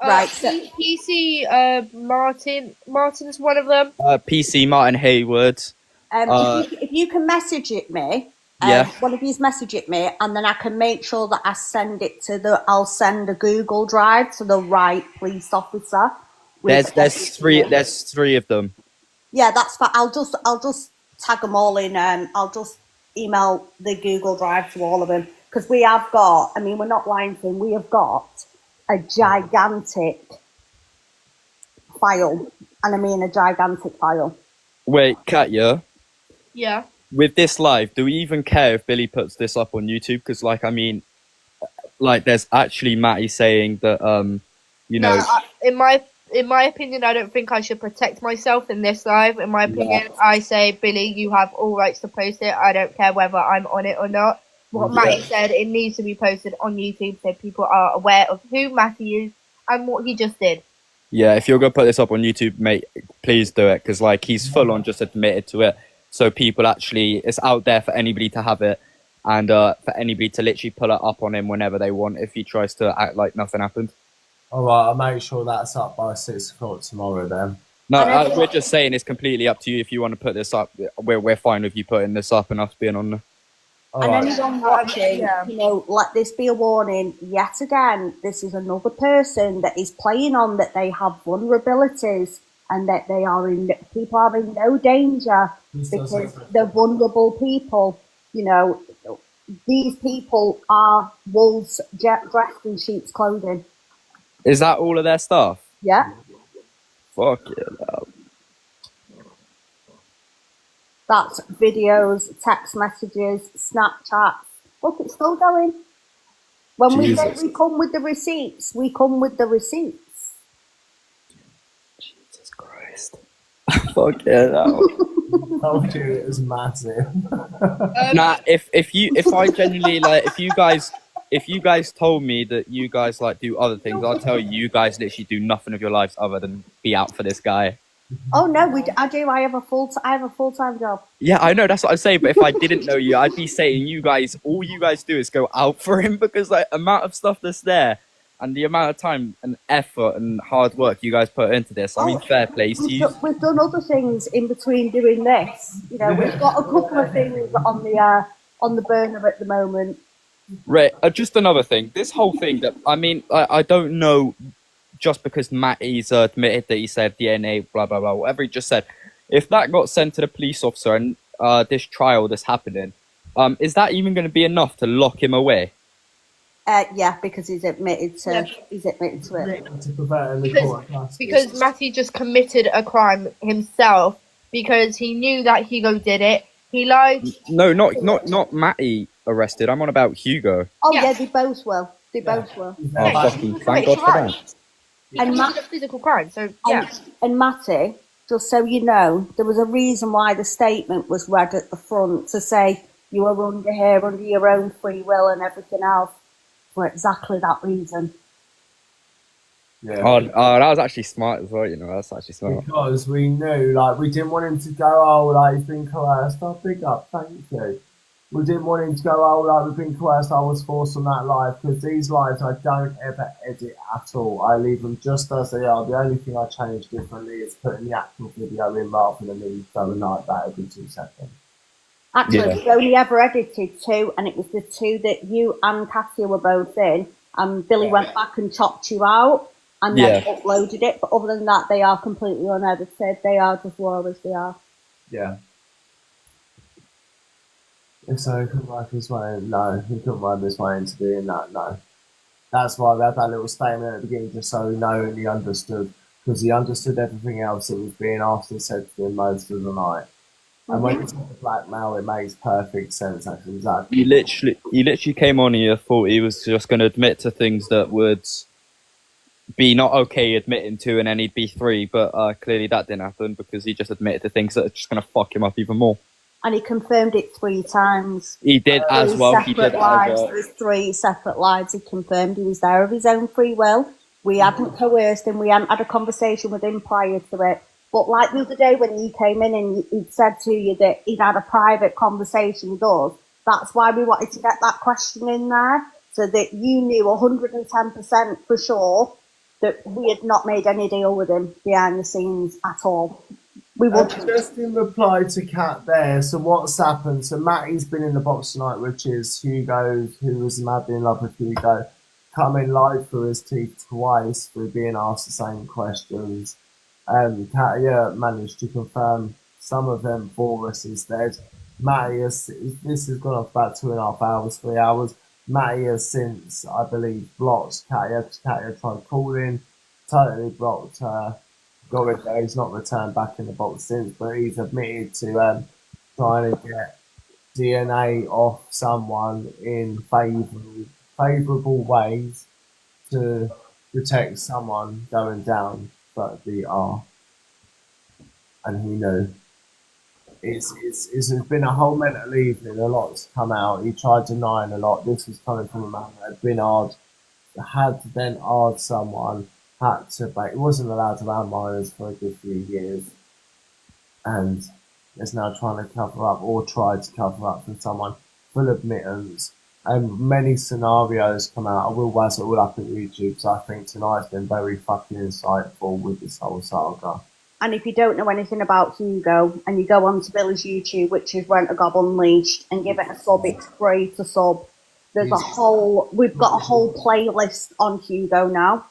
Right. PC Martin's one of them. PC Martin Hayward. If you can message it me, yeah, one of you's message it me, and then I can make sure that I send it to I'll send a Google Drive to the right police officer. There's three of them. Yeah, that's fine. I'll just tag them all in. I'll just email the Google Drive to all of them, because we have got. I mean, we're not lying to him. We have got a gigantic file, and I mean a gigantic file. Wait, Katya. Yeah. With this live, do we even care if Billy puts this up on YouTube? Because, like, I mean, like, there's actually Matty saying that, you know. No, in my opinion, I don't think I should protect myself in this live. In my opinion, I say, Billy, you have all rights to post it. I don't care whether I'm on it or not. What Matty said, it needs to be posted on YouTube so people are aware of who Matty is and what he just did. Yeah, if you're going to put this up on YouTube, mate, please do it. Because, like, he's full on just admitted to it. So people actually, it's out there for anybody to have it. And for anybody to literally pull it up on him whenever they want if he tries to act like nothing happened. All right, I'll make sure that's up by 6 o'clock tomorrow then. No, we're just saying it's completely up to you if you want to put this up. We're fine with you putting this up and us being on there. And anyone watching, you know, let this be a warning. Yet again, this is another person that is playing on that they have vulnerabilities and that people are in no danger because they're vulnerable people. You know, these people are wolves dressed in sheep's clothing. Is that all of their stuff? Yeah. Fuck it. That's videos, text messages, Snapchats. Look, it's still going. When we say we come with the receipts, we come with the receipts. Jesus Christ. Fuck it. I told you it was massive. Nah, if I genuinely like, if you guys told me that you guys like do other things, I'll tell you, you guys literally do nothing of your lives other than be out for this guy. Oh no, I do. I have a full-time job. Yeah, I know, that's what I'm saying. But if I didn't know you, I'd be saying all you guys do is go out for him, because like amount of stuff that's there and the amount of time and effort and hard work you guys put into this. I mean, fair play to you. We've done other things in between doing this. You know, we've got a couple of things on the burner at the moment. Right, just another thing. This whole thing that, I mean, I don't know, just because Matty's admitted that he said DNA, blah, blah, blah, whatever he just said. If that got sent to the police officer and this trial that's happening, is that even going to be enough to lock him away? Yeah, because he's admitted to it. Because Matty just committed a crime himself because he knew that Hugo did it. He lied. No, not Matty arrested. I'm on about Hugo. Oh yeah, they both will. They both will. Oh, fucking thank God for that. And Matty, a physical crime. So yeah. And Matty, just so you know, there was a reason why the statement was read at the front to say you are under here under your own free will and everything else, for exactly that reason. Yeah. Oh, that was actually smart as well. You know, that's actually smart. Because we knew, like, we didn't want him to go, oh, like, he's been coerced. Oh, big up, thank you. We didn't want him to go, oh, like, we've been coerced, I was forced on that live, because these lives I don't ever edit at all. I leave them just as they are. The only thing I change differently is putting the actual video in rather than me going like that every 2 seconds. Actually, we only ever edited 2, and it was the 2 that you and Katya were both in, and Billy went back and chopped you out, and then uploaded it. But other than that, they are completely unedited. They are just raw as they are. Yeah. If so, he couldn't work his way in. No, he couldn't work his way into doing that. No. That's why we had that little statement at the beginning, just so he knew and he understood. Because he understood everything else that was being asked and said to him most of the night. And when you talk blackmail, it makes perfect sense. Actually, exactly. He literally came on here, thought he was just going to admit to things that would be not okay admitting to, and then he'd be free. But clearly that didn't happen because he just admitted to things that are just going to fuck him up even more. And he confirmed it 3 times. He did as well. He did There's 3 separate lives. He confirmed he was there of his own free will. We hadn't coerced him. We hadn't had a conversation with him prior to it. But like the other day when he came in and he'd said to you that he'd had a private conversation with us, that's why we wanted to get that question in there, so that you knew 110% for sure that we had not made any deal with him behind the scenes at all. We wouldn't. Just in reply to Kat there, so what's happened? So Matty's been in the box tonight, which is Hugo, who was madly in love with Hugo, coming live through his teeth twice for being asked the same questions. Katia managed to confirm some of them for us instead. Matty has, this has gone off about 2.5 hours, 3 hours. Matty has since, I believe, blocked Katia. Katia tried calling, totally blocked her. Got rid of her. He's not returned back in the box since, but he's admitted to trying to get DNA off someone in favourable ways to protect someone going down the R. And he knew. It's been a whole mental evening. A lot's come out. He tried denying a lot. This was coming from a man that had been hard, had then hard someone, had to bait. He wasn't allowed to have minors for a good few years, and is now trying to cover up, or tried to cover up, from someone full admittance. And many scenarios come out. I will waz it all up at YouTube, so I think tonight's been very fucking insightful with this whole saga. And if you don't know anything about Hugo, and you go onto Billy's YouTube, which is Rent a Gob Unleashed, and give it a sub, it's free to sub. We've got a whole playlist on Hugo now,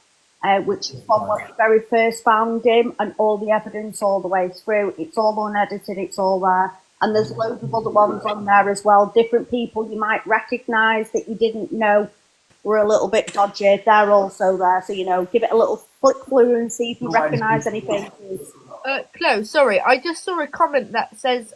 which is from when we very first found him, and all the evidence all the way through. It's all unedited, it's all there. And there's loads of other ones on there as well. Different people you might recognise that you didn't know were a little bit dodgy. They're also there. So, give it a little flick through and see if you recognise anything. Chloe, sorry, I just saw a comment that says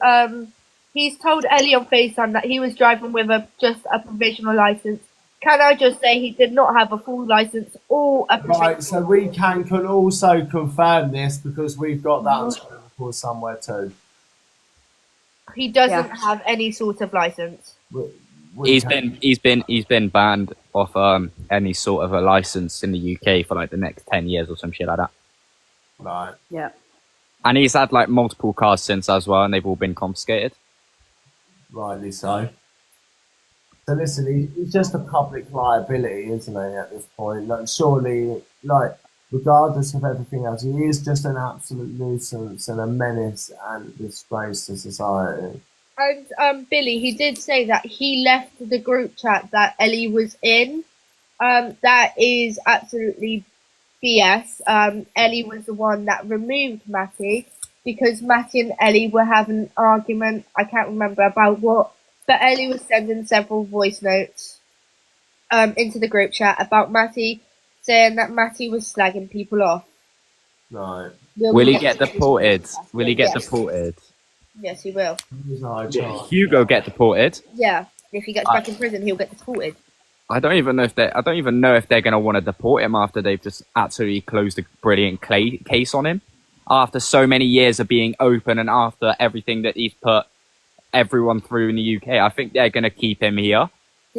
he's told Ellie on FaceTime that he was driving with just a provisional licence. Can I just say he did not have a full licence or a provisional? Right, so we can also confirm this because we've got that on somewhere too. He doesn't have any sort of licence. He's been banned off any sort of a license in the UK for like the next 10 years or some shit like that. Right. Yeah. And he's had like multiple cars since as well, and they've all been confiscated. Rightly so. So listen, he's just a public liability, isn't he, at this point? Like, surely, regardless of everything else, he is just an absolute nuisance and a menace and a disgrace to society. And Billy, he did say that he left the group chat that Ellie was in. That is absolutely BS. Ellie was the one that removed Matty because Matty and Ellie were having an argument. I can't remember about what, but Ellie was sending several voice notes into the group chat about Matty, saying that Matty was slagging people off. Right. Will he get deported? Will he get deported? Yes, he will. Hugo get deported? Yeah. If he gets back in prison, he'll get deported. I don't even know if they're going to want to deport him after they've just absolutely closed a brilliant case on him. After so many years of being open and after everything that he's put everyone through in the UK, I think they're going to keep him here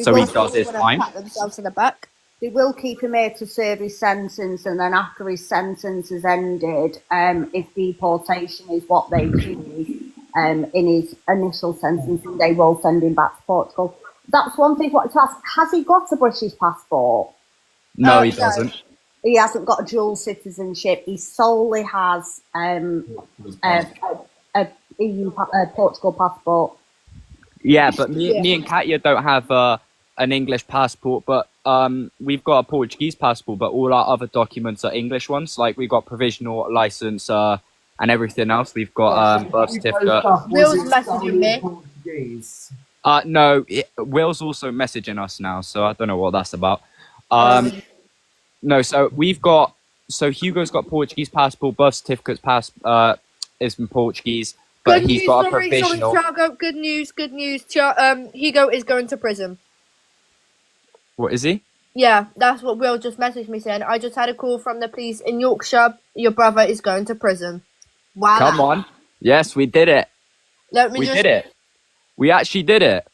so he does his time. Pat themselves in the back. They will keep him here to serve his sentence, and then after his sentence is ended, if deportation is what they choose in his initial sentencing, they will send him back to Portugal. That's one thing I wanted to ask. Has he got a British passport? No, he doesn't. He hasn't got a dual citizenship. He solely has a Portugal passport. Yeah, but me and Katia don't have an English passport, but we've got a Portuguese passport, but all our other documents are English ones. Like we've got provisional license and everything else. We've got birth certificate. Will's messaging me. No, Will's also messaging us now, so I don't know what that's about. No, so Hugo's got Portuguese passport, birth certificate's is in Portuguese. but Good he's news, got a sorry, provisional. Thiago. Good news. Hugo is going to prison. What is he? Yeah, that's what Will just messaged me saying. I just had a call from the police in Yorkshire. Your brother is going to prison. Wow. Come on. Yes, we did it. Let me We just. did it. We actually did it.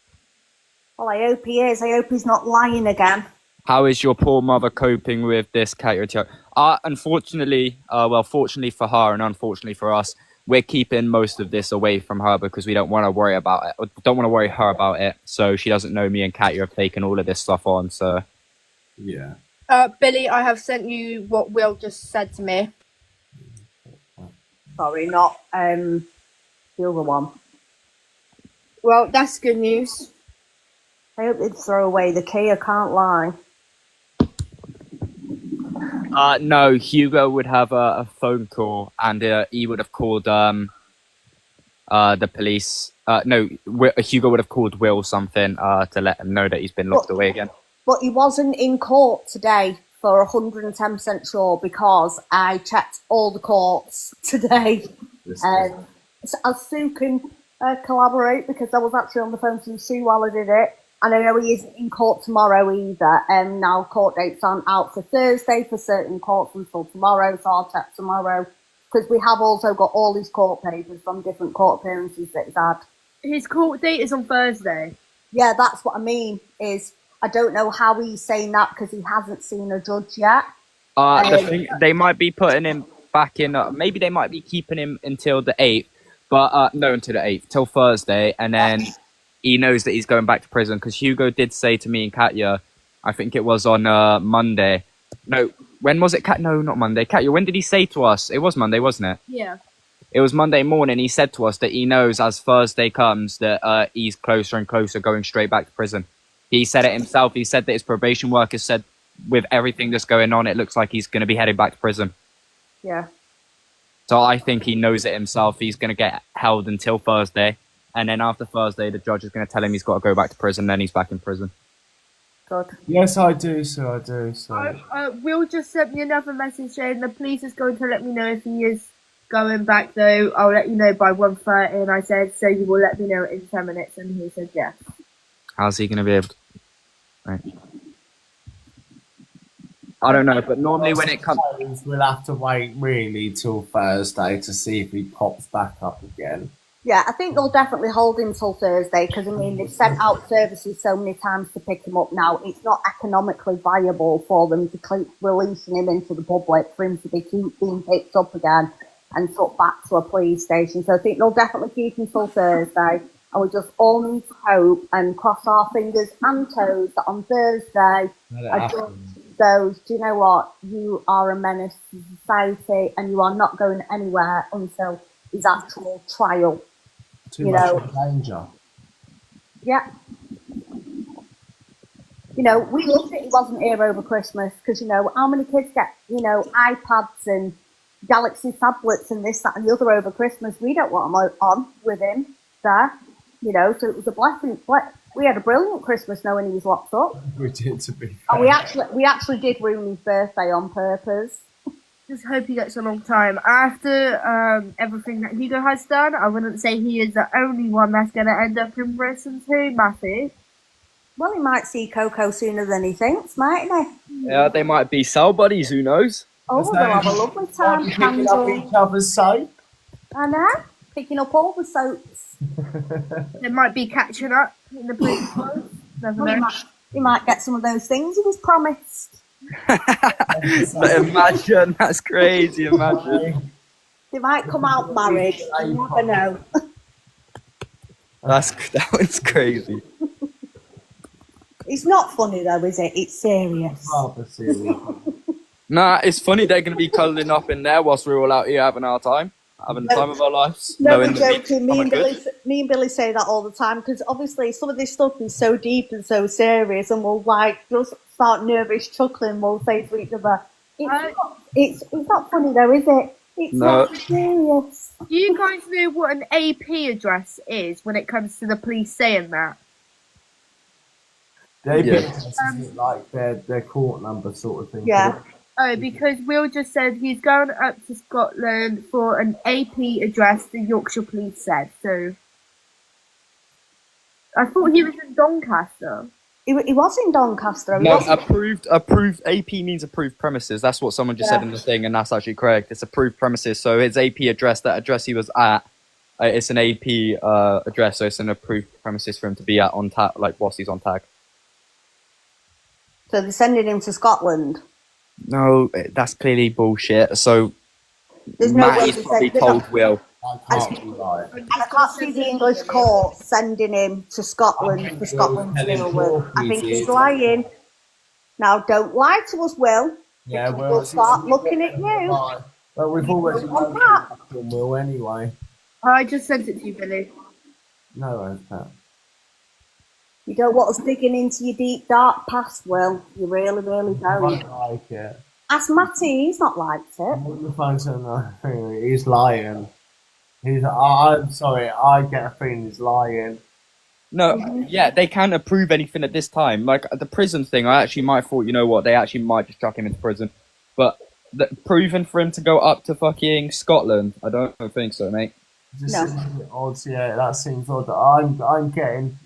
Well, I hope he is. I hope he's not lying again. How is your poor mother coping with this, Katia? Unfortunately, fortunately for her and unfortunately for us, we're keeping most of this away from her because we don't want to worry about it. Don't want to worry her about it. So she doesn't know me and Katia have taken all of this stuff on. So Yeah. Billy, I have sent you what Will just said to me. Sorry, not the other one. Well, that's good news. I hope they'd throw away the key. I can't lie. no, Hugo would have a phone call and he would have called the police. No, Hugo would have called Will something to let him know that he's been locked away again. But he wasn't in court today for 110% sure because I checked all the courts today. So Sue can collaborate because I was actually on the phone to Sue while I did it. And I know he isn't in court tomorrow either. Now court dates aren't out for Thursday for certain courts until tomorrow, so I'll check tomorrow. Because we have also got all these court papers from different court appearances that he's had. His court date is on Thursday. Yeah, that's what I mean, is I don't know how he's saying that because he hasn't seen a judge yet. The thing, they might be putting him back in, maybe they might be keeping him until the 8th, but no, until the 8th, till Thursday, and then he knows that he's going back to prison because Hugo did say to me and Katya, I think it was on Monday. No, when was it? No, not Monday. Katya, when did he say to us? It was Monday, wasn't it? Yeah. It was Monday morning. He said to us that he knows as Thursday comes that he's closer and closer going straight back to prison. He said it himself. He said that his probation worker said with everything that's going on, it looks like he's going to be heading back to prison. Yeah. So I think he knows it himself. He's going to get held until Thursday. And then after Thursday, the judge is going to tell him he's got to go back to prison. Then he's back in prison. Good. Yes, I do, sir. I do, sir. Will just sent me another message saying the police is going to let me know if he is going back, though. I'll let you know by 1:30. And I said, so you will let me know in 10 minutes. And he said, yes. How's he going to be able to... Right. I don't know, but normally when it comes... We'll have to wait really till Thursday to see if he pops back up again. Yeah, I think they'll definitely hold him till Thursday because, I mean, they've sent out services so many times to pick him up now. It's not economically viable for them to keep releasing him into the public for him to keep being picked up again and took back to a police station. So I think they'll definitely keep him till Thursday. And we just all need to hope and cross our fingers and toes that on Thursday, a judge goes, do you know what? You are a menace to society and you are not going anywhere until his actual trial. Too much danger. Yeah. You know, we loved it. He wasn't here over Christmas because, you know, how many kids get, you know, iPads and Galaxy tablets and this, that, and the other over Christmas? We don't want them on with him there, you know. So it was a blessing. We had a brilliant Christmas knowing he was locked up. We did, to be fair. And we actually did ruin his birthday on purpose. Just hope he gets a long time. After everything that Hugo has done, I wouldn't say he is the only one that's going to end up in prison too, Matty. Well, he might see Coco sooner than he thinks, mightn't he? Yeah, they might be cell buddies, who knows? Oh, they'll have a lovely time. Picking up each other's soap. I know. Picking up all the soaps. They might be catching up in the police force. Never know. He might get some of those things he was promised. Imagine, that's crazy. Imagine. They might come out married. You never know. That one's crazy. It's not funny though, is it? It's serious. Rather serious. Nah, it's funny they're going to be cuddling up in there whilst we're all out here having our time. Having the time of our lives. No, we're joking. Me and Billy say that all the time because obviously some of this stuff is so deep and so serious, and we'll like just start nervous chuckling. We'll say to each other, "It's not funny though, is it? It's not serious." Do you guys know what an AP address is when it comes to the police saying that? They pick like their court number sort of thing. Yeah. Oh, because Will just said he's going up to Scotland for an AP address, the Yorkshire Police said. So I thought he was in Doncaster. He was in Doncaster. He No, wasn't- approved. AP means approved premises. That's what someone just said in the thing, and that's actually correct. It's approved premises. So his AP address, that address he was at, it's an AP address. So it's an approved premises for him to be at on tag, like whilst he's on tag. So they're sending him to Scotland. No, that's clearly bullshit. So There's no way Matty's to probably say. told Will. I can't be right. And I can't see the English court sending him to Scotland for Scotland to deal with. I think he's lying. Now, don't lie to us, Will. Yeah, We'll well, start looking at you. But we've already Want known that? from Will anyway. I just sent it to you, Billy. No, that. You don't want us digging into your deep, dark past, Will. You really, really I don't. don't like it. Ask Matty, he's not liked it. I'm on the phone saying no, he's lying. I'm sorry, I get a feeling he's lying. No, yeah, they can't approve anything at this time. Like the prison thing, I actually might have thought, you know what, they actually might just chuck him into prison. But proving for him to go up to fucking Scotland, I don't think so, mate. Just No. seems a bit odd, yeah, that seems odd. I'm getting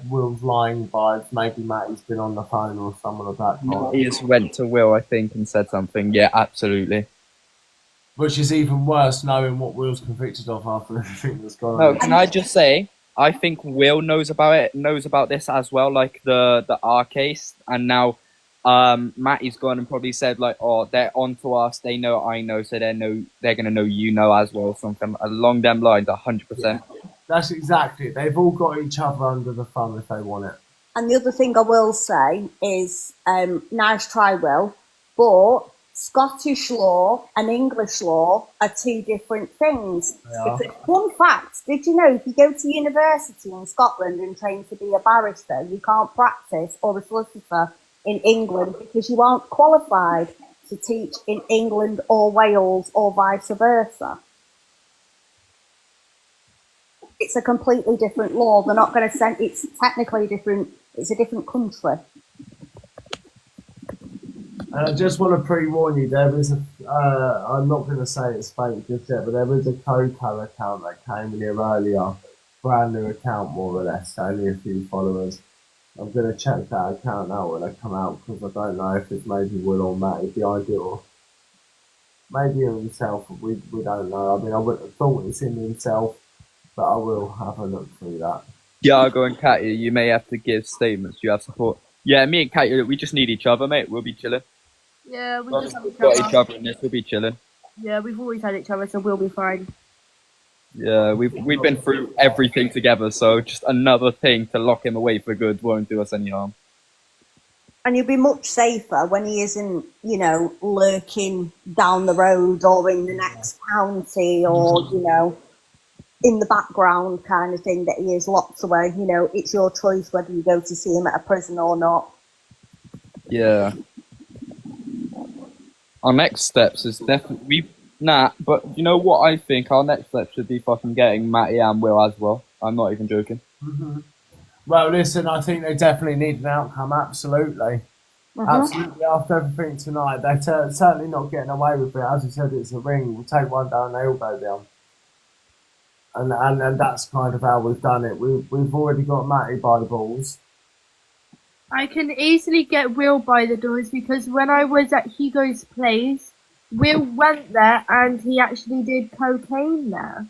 Will's lying vibes. Maybe Matty's been on the phone or someone of that kind. He just went to Will, I think, and said something. Yeah, absolutely. Which is even worse, knowing what Will's convicted of after everything that's gone No, on. can I just say, I think Will knows about this as well, like the R case, and now Matty's gone and probably said like, oh, they're onto us, they know I know, so they're gonna know you know as well, something along them lines, 100%. That's exactly it. They've all got each other under the thumb if they want it. And the other thing I will say is, nice try, Will, but Scottish law and English law are two different things. Yeah. One fact, did you know if you go to university in Scotland and train to be a barrister, you can't practice or a solicitor in England because you aren't qualified to teach in England or Wales or vice versa. It's a completely different law. They're not going to send, it's technically different, it's a different country. And I just want to pre-warn you, there is I'm not going to say it's fake just yet, but there is a Coco account that came in here earlier. Brand new account, more or less, only a few followers. I'm going to check that account out when I come out, because I don't know if it's maybe Will or Matty behind it, or maybe himself, we don't know. I mean, I would have thought it's in himself, but I will have a look through that. Diago and Katya, you may have to give statements. You have support. Yeah, me and Katya, we just need each other, mate. We'll be chilling. Yeah, we just have We've each got each other. other in this. We'll be chilling. Yeah, we've always had each other, so we'll be fine. Yeah, we've been through everything together, so just another thing to lock him away for good won't do us any harm. And you'll be much safer when he isn't, you know, lurking down the road or in the next county or, you know, in the background kind of thing, that he is locked away. You know, it's your choice whether you go to see him at a prison or not. Yeah. Our next steps is definitely but you know what I think? Our next step should be fucking getting Matty and Will as well. I'm not even joking. Well, listen, I think they definitely need an outcome, absolutely. Absolutely, after everything tonight, they're certainly not getting away with it. As you said, it's a ring. We'll take one down, they all go down. And that's kind of how we've done it. We've already got Matty by the balls. I can easily get Will by the doors because when I was at Hugo's place, Will went there and he actually did cocaine there.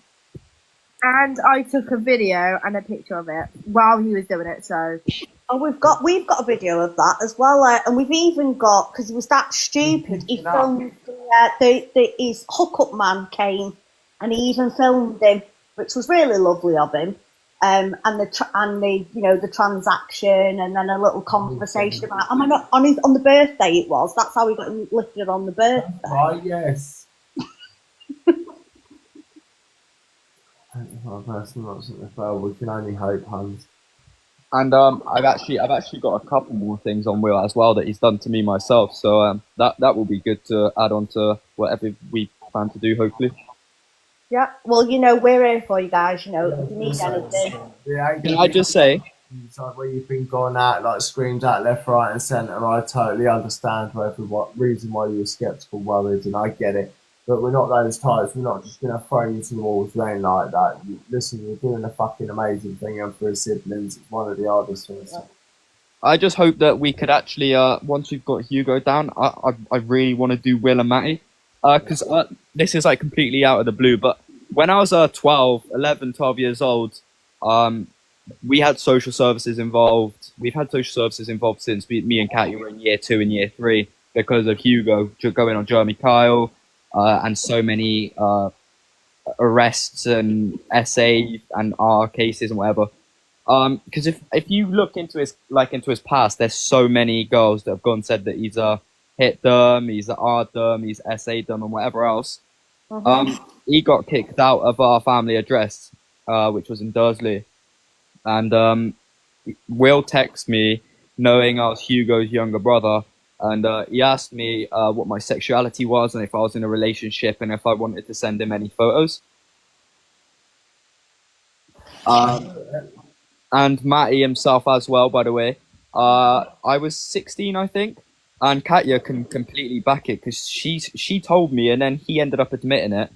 And I took a video and a picture of it while he was doing it, so... Oh, we've got a video of that as well, and we've even got, because he was that stupid, he filmed his hookup man came, and he even filmed him, which was really lovely of him, and the you know, the transaction, and then a little conversation about on the birthday it was. That's how he got lifted on the birthday. Right, yes. Our person watching as well. We can only hope, Hans. And I've actually got a couple more things on Will as well that he's done to me myself. So that will be good to add on to whatever we plan to do, hopefully. Yeah, well, you know, we're here for you guys. You know, if you need anything. Yeah, Can I just say, It's like where you've been gone out, like screamed at left, right, and centre. I totally understand whatever what reason why you were sceptical, worried, and I get it. But we're not those types. We're not just gonna throw you to the walls, anything like that. Listen, you're doing a fucking amazing thing, and for his siblings, it's one of the hardest things. I just hope that we could actually, once we've got Hugo down, I really want to do Will and Matty. Because this is like completely out of the blue, but when I was 12 years old, we had social services involved. We've had social services involved since me and Katya were in year 2 and year 3 because of Hugo going on Jeremy Kyle, and so many arrests and SA and R cases and whatever. Because if you look into his past, there's so many girls that have gone and said that he's hit them, he's R'd them, he's SA them, and whatever else. He got kicked out of our family address, which was in Dursley, and Will texted me, knowing I was Hugo's younger brother, and he asked me what my sexuality was and if I was in a relationship and if I wanted to send him any photos. And Matty himself as well, by the way. I was 16, I think, and Katya can completely back it because she told me, and then he ended up admitting it.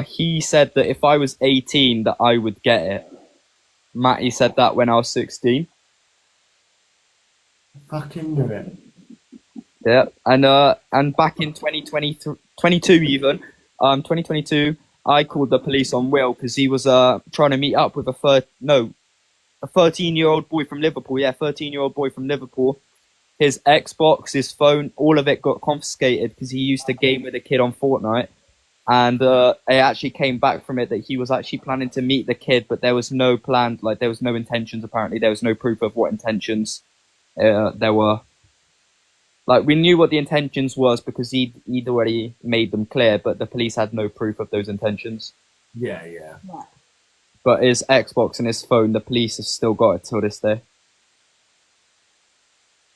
He said that if I was 18, that I would get it. Matty said that when I was 16. Fucking knew it. Yeah, and back in 2022 even, 2022, I called the police on Will because he was trying to meet up with a 13-year-old boy from Liverpool. Yeah, 13-year-old boy from Liverpool. His Xbox, his phone, all of it got confiscated because he used to game with a kid on Fortnite. And it actually came back from it that he was actually planning to meet the kid, but there was no plan, like there was no intentions apparently. There was no proof of what intentions there were. Like, we knew what the intentions was because he'd already made them clear, but the police had no proof of those intentions. Yeah. But his Xbox and his phone, the police have still got it till this day.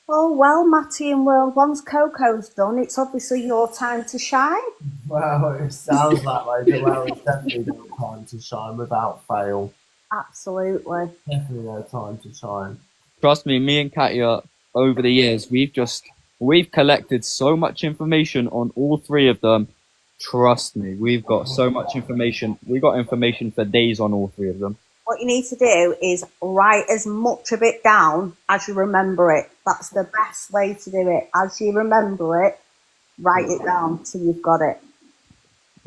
Oh, well, Matty and Will, once Coco's done, it's obviously your time to shine. Well, it sounds that way, but well, it's definitely no time to shine without fail. Absolutely. Definitely no time to shine. Trust me and Katya, over the years, we've collected so much information on all three of them. Trust me, we've got so much information. We got information for days on all three of them. What you need to do is write as much of it down as you remember it. That's the best way to do it. As you remember it, write it down till you've got it.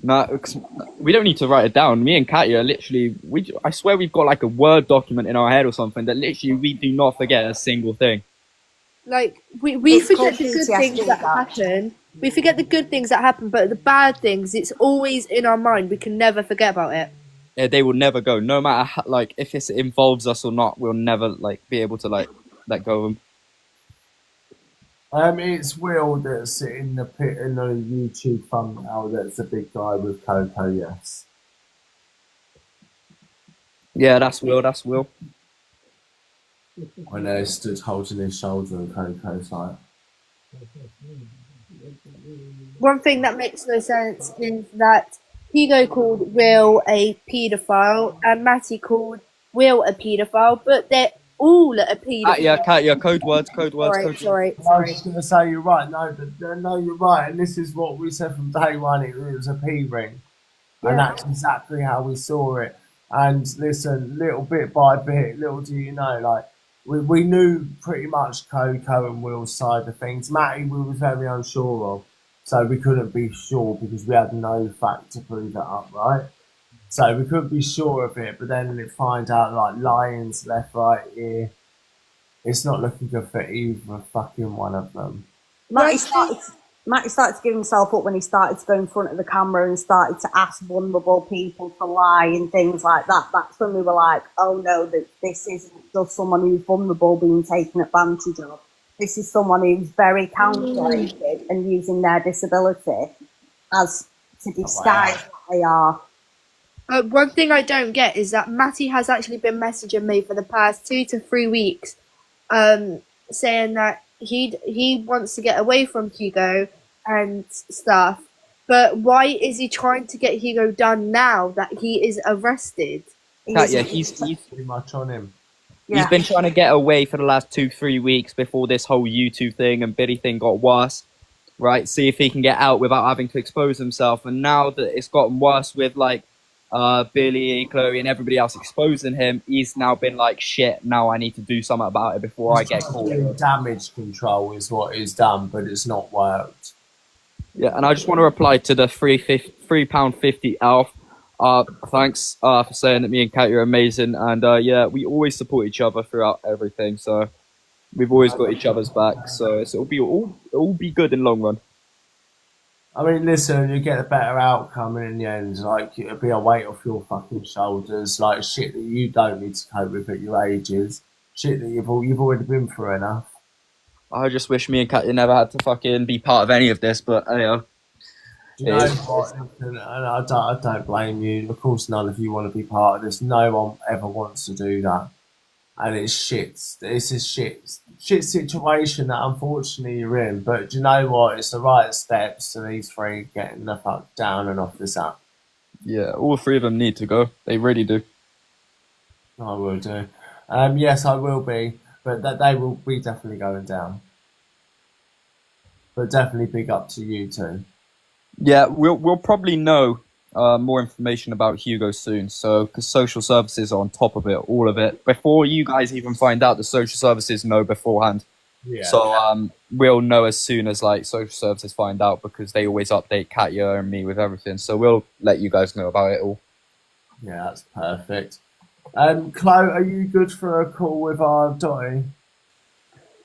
No, we don't need to write it down. Me and Katya, literally, I swear we've got like a Word document in our head or something that literally we do not forget a single thing. Like, we It's forget called the good PTSD, things that happen. We forget the good things that happen, but the bad things, it's always in our mind. We can never forget about it. Yeah, they will never go. No matter how, like, if it involves us or not, we'll never like be able to like let go of them. It's Will that's in the YouTube thumbnail. That's the big guy with Coco. Yes. Yeah, that's Will. That's Will. When they stood holding his shoulder and Coco's like. One thing that makes no sense is that Hugo called Will a paedophile and Matty called Will a paedophile, but they're all a paedophile. Katya, code words. Sorry. I was just going to say you're right. No, you're right. And this is what we said from day one. It was a P ring, and that's exactly how we saw it. And listen, little bit by bit, little do you know, like we knew pretty much Coco and Will's side of things. Matty, we were very unsure of, so we couldn't be sure because we had no fact to prove it up, right? So we couldn't be sure of it, but then we find out like lions left, right, here. It's not looking good for either fucking one of them. Matty started to give himself up when he started to go in front of the camera and started to ask vulnerable people to lie and things like that. That's when we were like, oh no, this isn't just someone who's vulnerable being taken advantage of. This is someone who's very calculated and using their disability as to disguise what they are. One thing I don't get is that Matty has actually been messaging me for the past 2 to 3 weeks, saying that he wants to get away from Hugo and stuff. But why is he trying to get Hugo done now that he is arrested? Katya, he's pretty much on him. He's been trying to get away for the last 2-3 weeks before this whole YouTube thing and Billy thing got worse, right? See if he can get out without having to expose himself. And now that it's gotten worse with like Billy, Chloe, and everybody else exposing him, he's now been like, shit, now I need to do something about it before I get caught. Damage control is what is done, but it's not worked. Yeah, and I just want to reply to the £3.50 Alf. Thanks for saying that me and Kat are amazing, and yeah, we always support each other throughout everything. So we've always got each other's back. So it'll be good in the long run. I mean, listen, you get a better outcome, and in the end, like, it'll be a weight off your fucking shoulders, like shit that you don't need to cope with at your ages, shit that you've already been through enough. I just wish me and Katya never had to fucking be part of any of this, but anyhow. Do you know what? And I don't blame you. Of course, none of you want to be part of this. No one ever wants to do that. And it's shit. It's a shit situation that unfortunately you're in. But do you know what? It's the right steps to these three getting the fuck down and off this app. Yeah, all three of them need to go. They really do. I will do. Yes, I will be. But that they will be definitely going down. But definitely big up to you two. Yeah, we'll probably know more information about Hugo soon. So, because social services are on top of it, all of it. Before you guys even find out, the social services know beforehand. Yeah. So we'll know as soon as like social services find out, because they always update Katya and me with everything. So we'll let you guys know about it all. Yeah, that's perfect. Chloe, are you good for a call with our Dottie?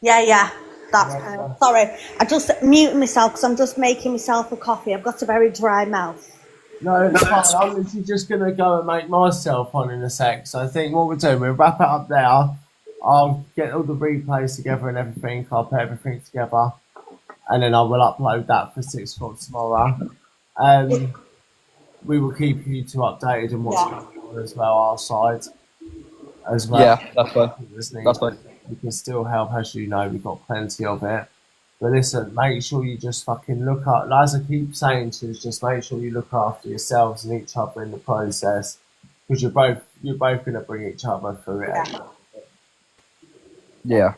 Yeah. That's sorry. I just muted myself because I'm just making myself a coffee. I've got a very dry mouth. No, it's fine. I'm literally just going to go and make myself one in a sec. So I think what we're doing, we'll wrap it up there. I'll get all the replays together and everything. I'll put everything together. And then I will upload that for 6 o'clock tomorrow. We will keep you two updated on what's going on as well, our side as well. Yeah, that's fine. That's fine. We can still help, as you know, we've got plenty of it. But listen, make sure you just fucking look up, as I keep saying to you, just make sure you look after yourselves and each other in the process, because you're both going to bring each other through it. Yeah.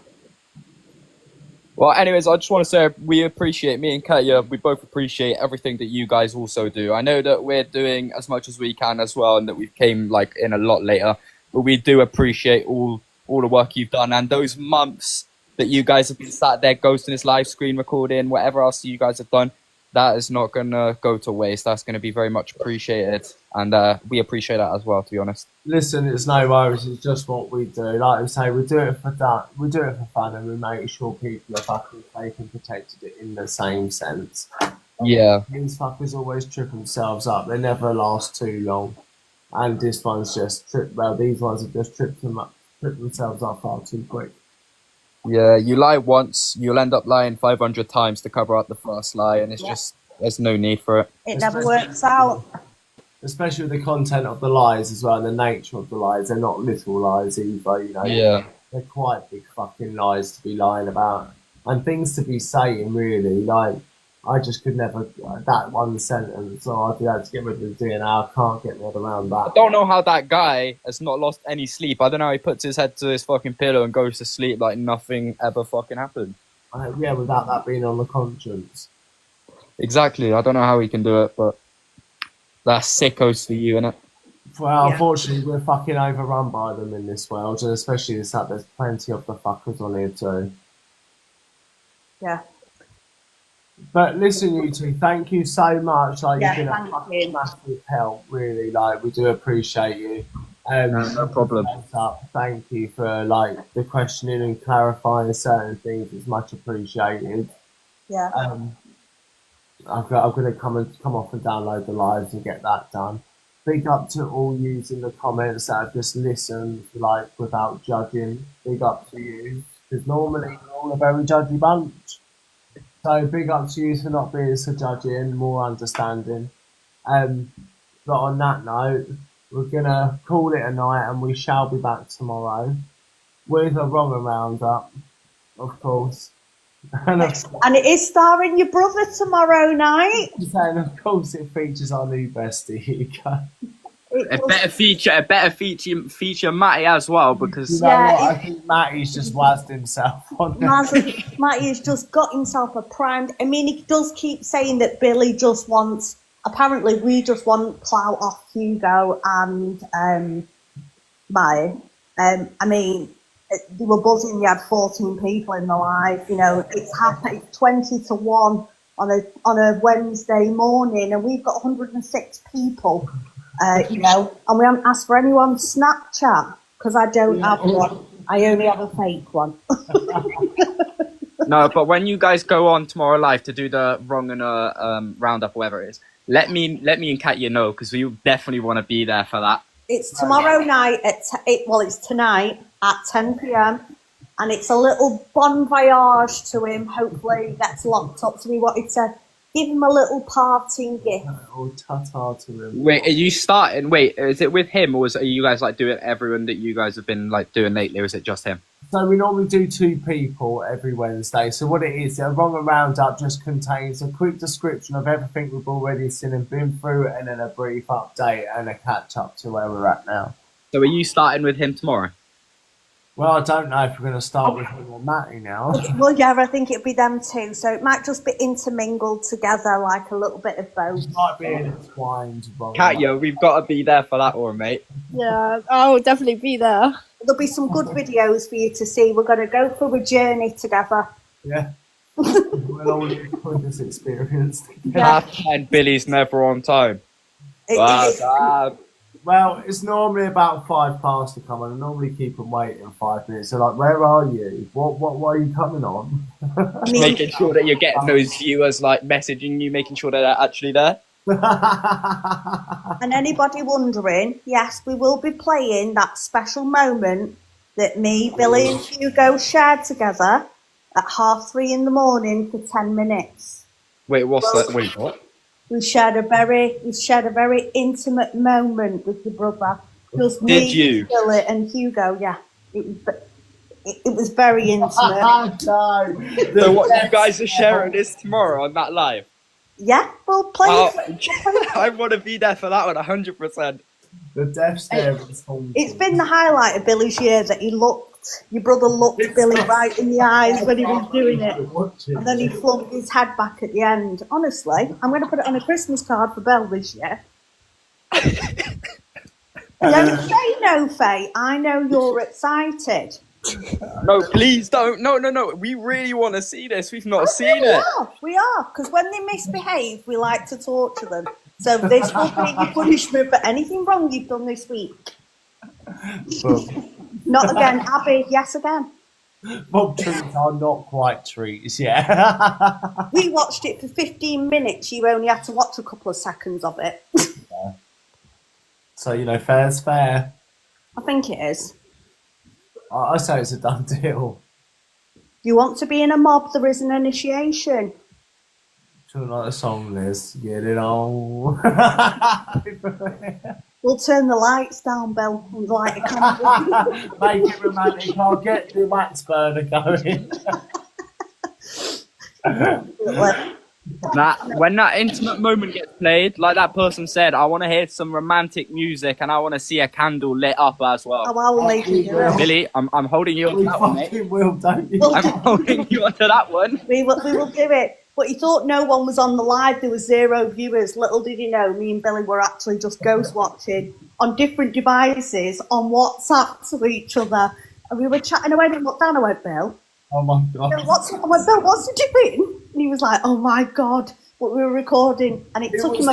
Well, anyways, I just want to say we appreciate, me and Katya, we both appreciate everything that you guys also do. I know that we're doing as much as we can as well, and that we came like in a lot later, but we do appreciate all the work you've done, and those months that you guys have been sat there ghosting this live screen recording, whatever else you guys have done, that is not going to go to waste. That's going to be very much appreciated, and we appreciate that as well, to be honest. Listen, it's no worries, it's just what we do. Like I say, we do it for fun, and we make sure people are fucking safe and protected in the same sense. Yeah. These fuckers always trip themselves up. They never last too long. And this one's just these ones have just tripped themselves up far too quick. Yeah, you lie once, you'll end up lying 500 times to cover up the first lie, and it's just, there's no need for it. It never works out. Especially with the content of the lies as well, and the nature of the lies. They're not little lies either, you know. Yeah. They're quite big fucking lies to be lying about. And things to be saying, really. Like, I just could never, that one sentence, so I'd be able to get rid of the DNA. I can't get my head around that. I don't know how that guy has not lost any sleep. I don't know how he puts his head to his fucking pillow and goes to sleep like nothing ever fucking happened. Yeah, without that being on the conscience. Exactly. I don't know how he can do it, but that's sickos for you, innit? Well, unfortunately, we're fucking overrun by them in this world, and especially this that there's plenty of the fuckers on here too. Yeah. But listen, you two, thank you so much. Like, you've been a fucking massive help, really. Like, we do appreciate you. No problem. Thank you for like the questioning and clarifying certain things. It's much appreciated. Yeah. I'm going to come off and download the lives and get that done. Big up to all yous in the comments that have just listened, like, without judging. Big up to you, because normally we're all a very judgy bunch. So big up to you for not being so judging, more understanding. But on that note, we're going to call it a night, and we shall be back tomorrow with a Wrong Roundup, of course. And it is starring your brother tomorrow night. And of course it features our new bestie, Hugo. A better feature Matty as well, because You know what? I think Matty's just wazzed himself on Matty has just got himself a primed. I mean, he does keep saying that Billy just wants. Apparently, we just want clout off Hugo and Matty. I mean, they were buzzing. You had 14 people in the live. You know, it's happened. It's 20-1 on a Wednesday morning, and we've got 106 people. You know, and we haven't asked for anyone's Snapchat because I don't have one. I only have a fake one. No, but when you guys go on tomorrow live to do the wrong and roundup, or whatever it is, let me and Katya know, because we definitely want to be there for that. It's tomorrow night it's tonight at 10 p.m. and it's a little bon voyage to him. Hopefully he gets locked up. So we wanted to give him a little parting gift. Oh, ta-ta to him. Wait, are you starting? Wait, is it with him, or are you guys like doing everyone that you guys have been like doing lately, or is it just him? So we normally do 2 people every Wednesday. So what it is, a wrong and roundup just contains a quick description of everything we've already seen and been through, and then a brief update and a catch up to where we're at now. So are you starting with him tomorrow? Well, I don't know if we're going to start with him or Matty now. Well, yeah, I think it'll be them too. So it might just be intermingled together, like a little bit of both. It might be intertwined. Katya, we've got to be there for that one, mate. Yeah, I'll definitely be there. There'll be some good videos for you to see. We're going to go for a journey together. Yeah. We'll all enjoy this experience together. Yeah. And Billy's never on time. Well, it's normally about 5 past to come, and I normally keep them waiting 5 minutes. So, like, where are you? What are you coming on? Making sure that you're getting those viewers like messaging you, making sure that they're actually there. And anybody wondering, yes, we will be playing that special moment that me, Billy, and Hugo shared together at 3:30 in the morning for 10 minutes. Wait, what's that? Wait, what? We shared a very intimate moment with your brother. Just me, Did you? Billy, and Hugo. Yeah, it was very intimate. So what, you guys are sharing this tomorrow on that live? Yeah, we'll play it. I want to be there for that one, 100%. The death stare is haunting. It's been the highlight of Billy's year that your brother looked Billy right in the eyes when he was doing it. And then he flung his head back at the end. Honestly, I'm going to put it on a Christmas card for Belle this year. Don't say no, Faye. I know you're excited. No, please don't. No. We really want to see this. We've not seen it. We are. Because when they misbehave, we like to torture them. So this will be your punishment for anything wrong you've done this week. Not again, Abby. Yes, again. Well, treats are not quite treats, yeah. We watched it for 15 minutes. You only had to watch a couple of seconds of it. Yeah. So, you know, fair's fair. I think it is. I say it's a done deal. You want to be in a mob, there is an initiation. Do you like a song, Liz? Get it on. We'll turn the lights down, Bill, and light a candle. Make it romantic. I'll get the wax burner going. When that intimate moment gets played, like that person said, I want to hear some romantic music and I want to see a candle lit up as well. Oh, I'll make it. Billy, I'm holding you on to that one, mate. Will, don't you? I'm holding you onto that one. We will do it. But he thought no one was on the live. There was 0 viewers. Little did he know, me and Billy were actually just ghost watching on different devices on WhatsApp to each other. And we were chatting away and I looked down. I went, Bill. Oh my God. I went, Bill, what's he doing? And he was like, oh my God, what we were recording. And it took him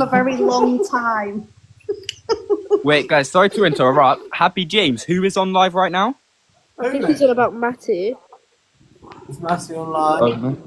a very long time. Wait, guys, sorry to interrupt. Happy James, who is on live right now? I think it's all about Matty. Is Matty online?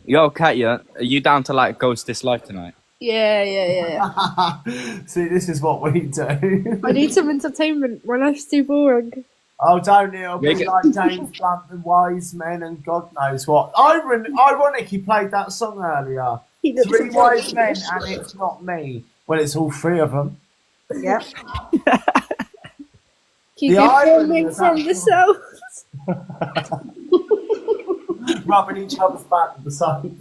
Yo, Katya, are you down to like ghost this live tonight? Yeah. See, this is what we do. I need some entertainment. My life's too boring. Oh, don't it'll be like James Blunt and Wise Men and God knows what. Ironic, he played that song earlier. 3 wise men and it's not me. Well, it's all 3 of them. Yeah. Keep filming from the south. Rubbing each other's back with the soap.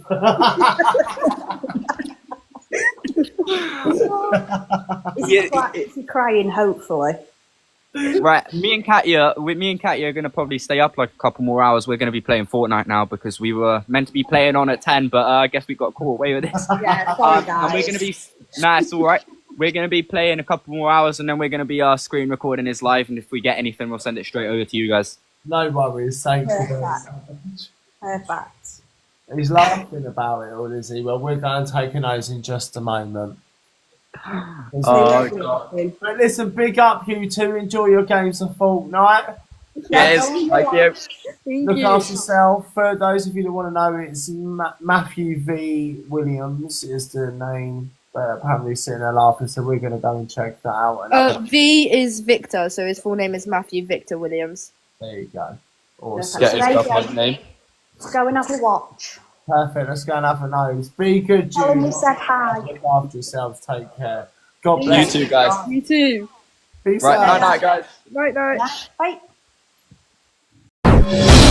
Is he crying, hopefully? Right, me and Katya are gonna probably stay up like a couple more hours. We're gonna be playing Fortnite now because we were meant to be playing on at 10, but I guess we got caught away with this. Yeah, sorry, guys. And we're gonna be it's all right. We're gonna be playing a couple more hours, and then we're gonna be screen recording his live. And if we get anything, we'll send it straight over to you guys. No worries. Thank you very much. Perfect. He's laughing about it all, is he? Well, we're going to take a nose in just a moment. Oh, God. But listen, big up you two. Enjoy your games of Fortnite. Yes, thank you. Look after yourself. For those of you that want to know, it's Matthew V. Williams is the name. But apparently he's sitting there laughing, so we're going to go and check that out. V is Victor, so his full name is Matthew Victor Williams. There you go. Awesome. Get his government name. Let's go and have a watch. Perfect. Let's go and have a nose. Be good, Tell him we Jude. said hi. Look after yourselves. Take care. God bless You too, guys. You too. Peace Right, out. night, guys. Night, night. Yeah. Bye.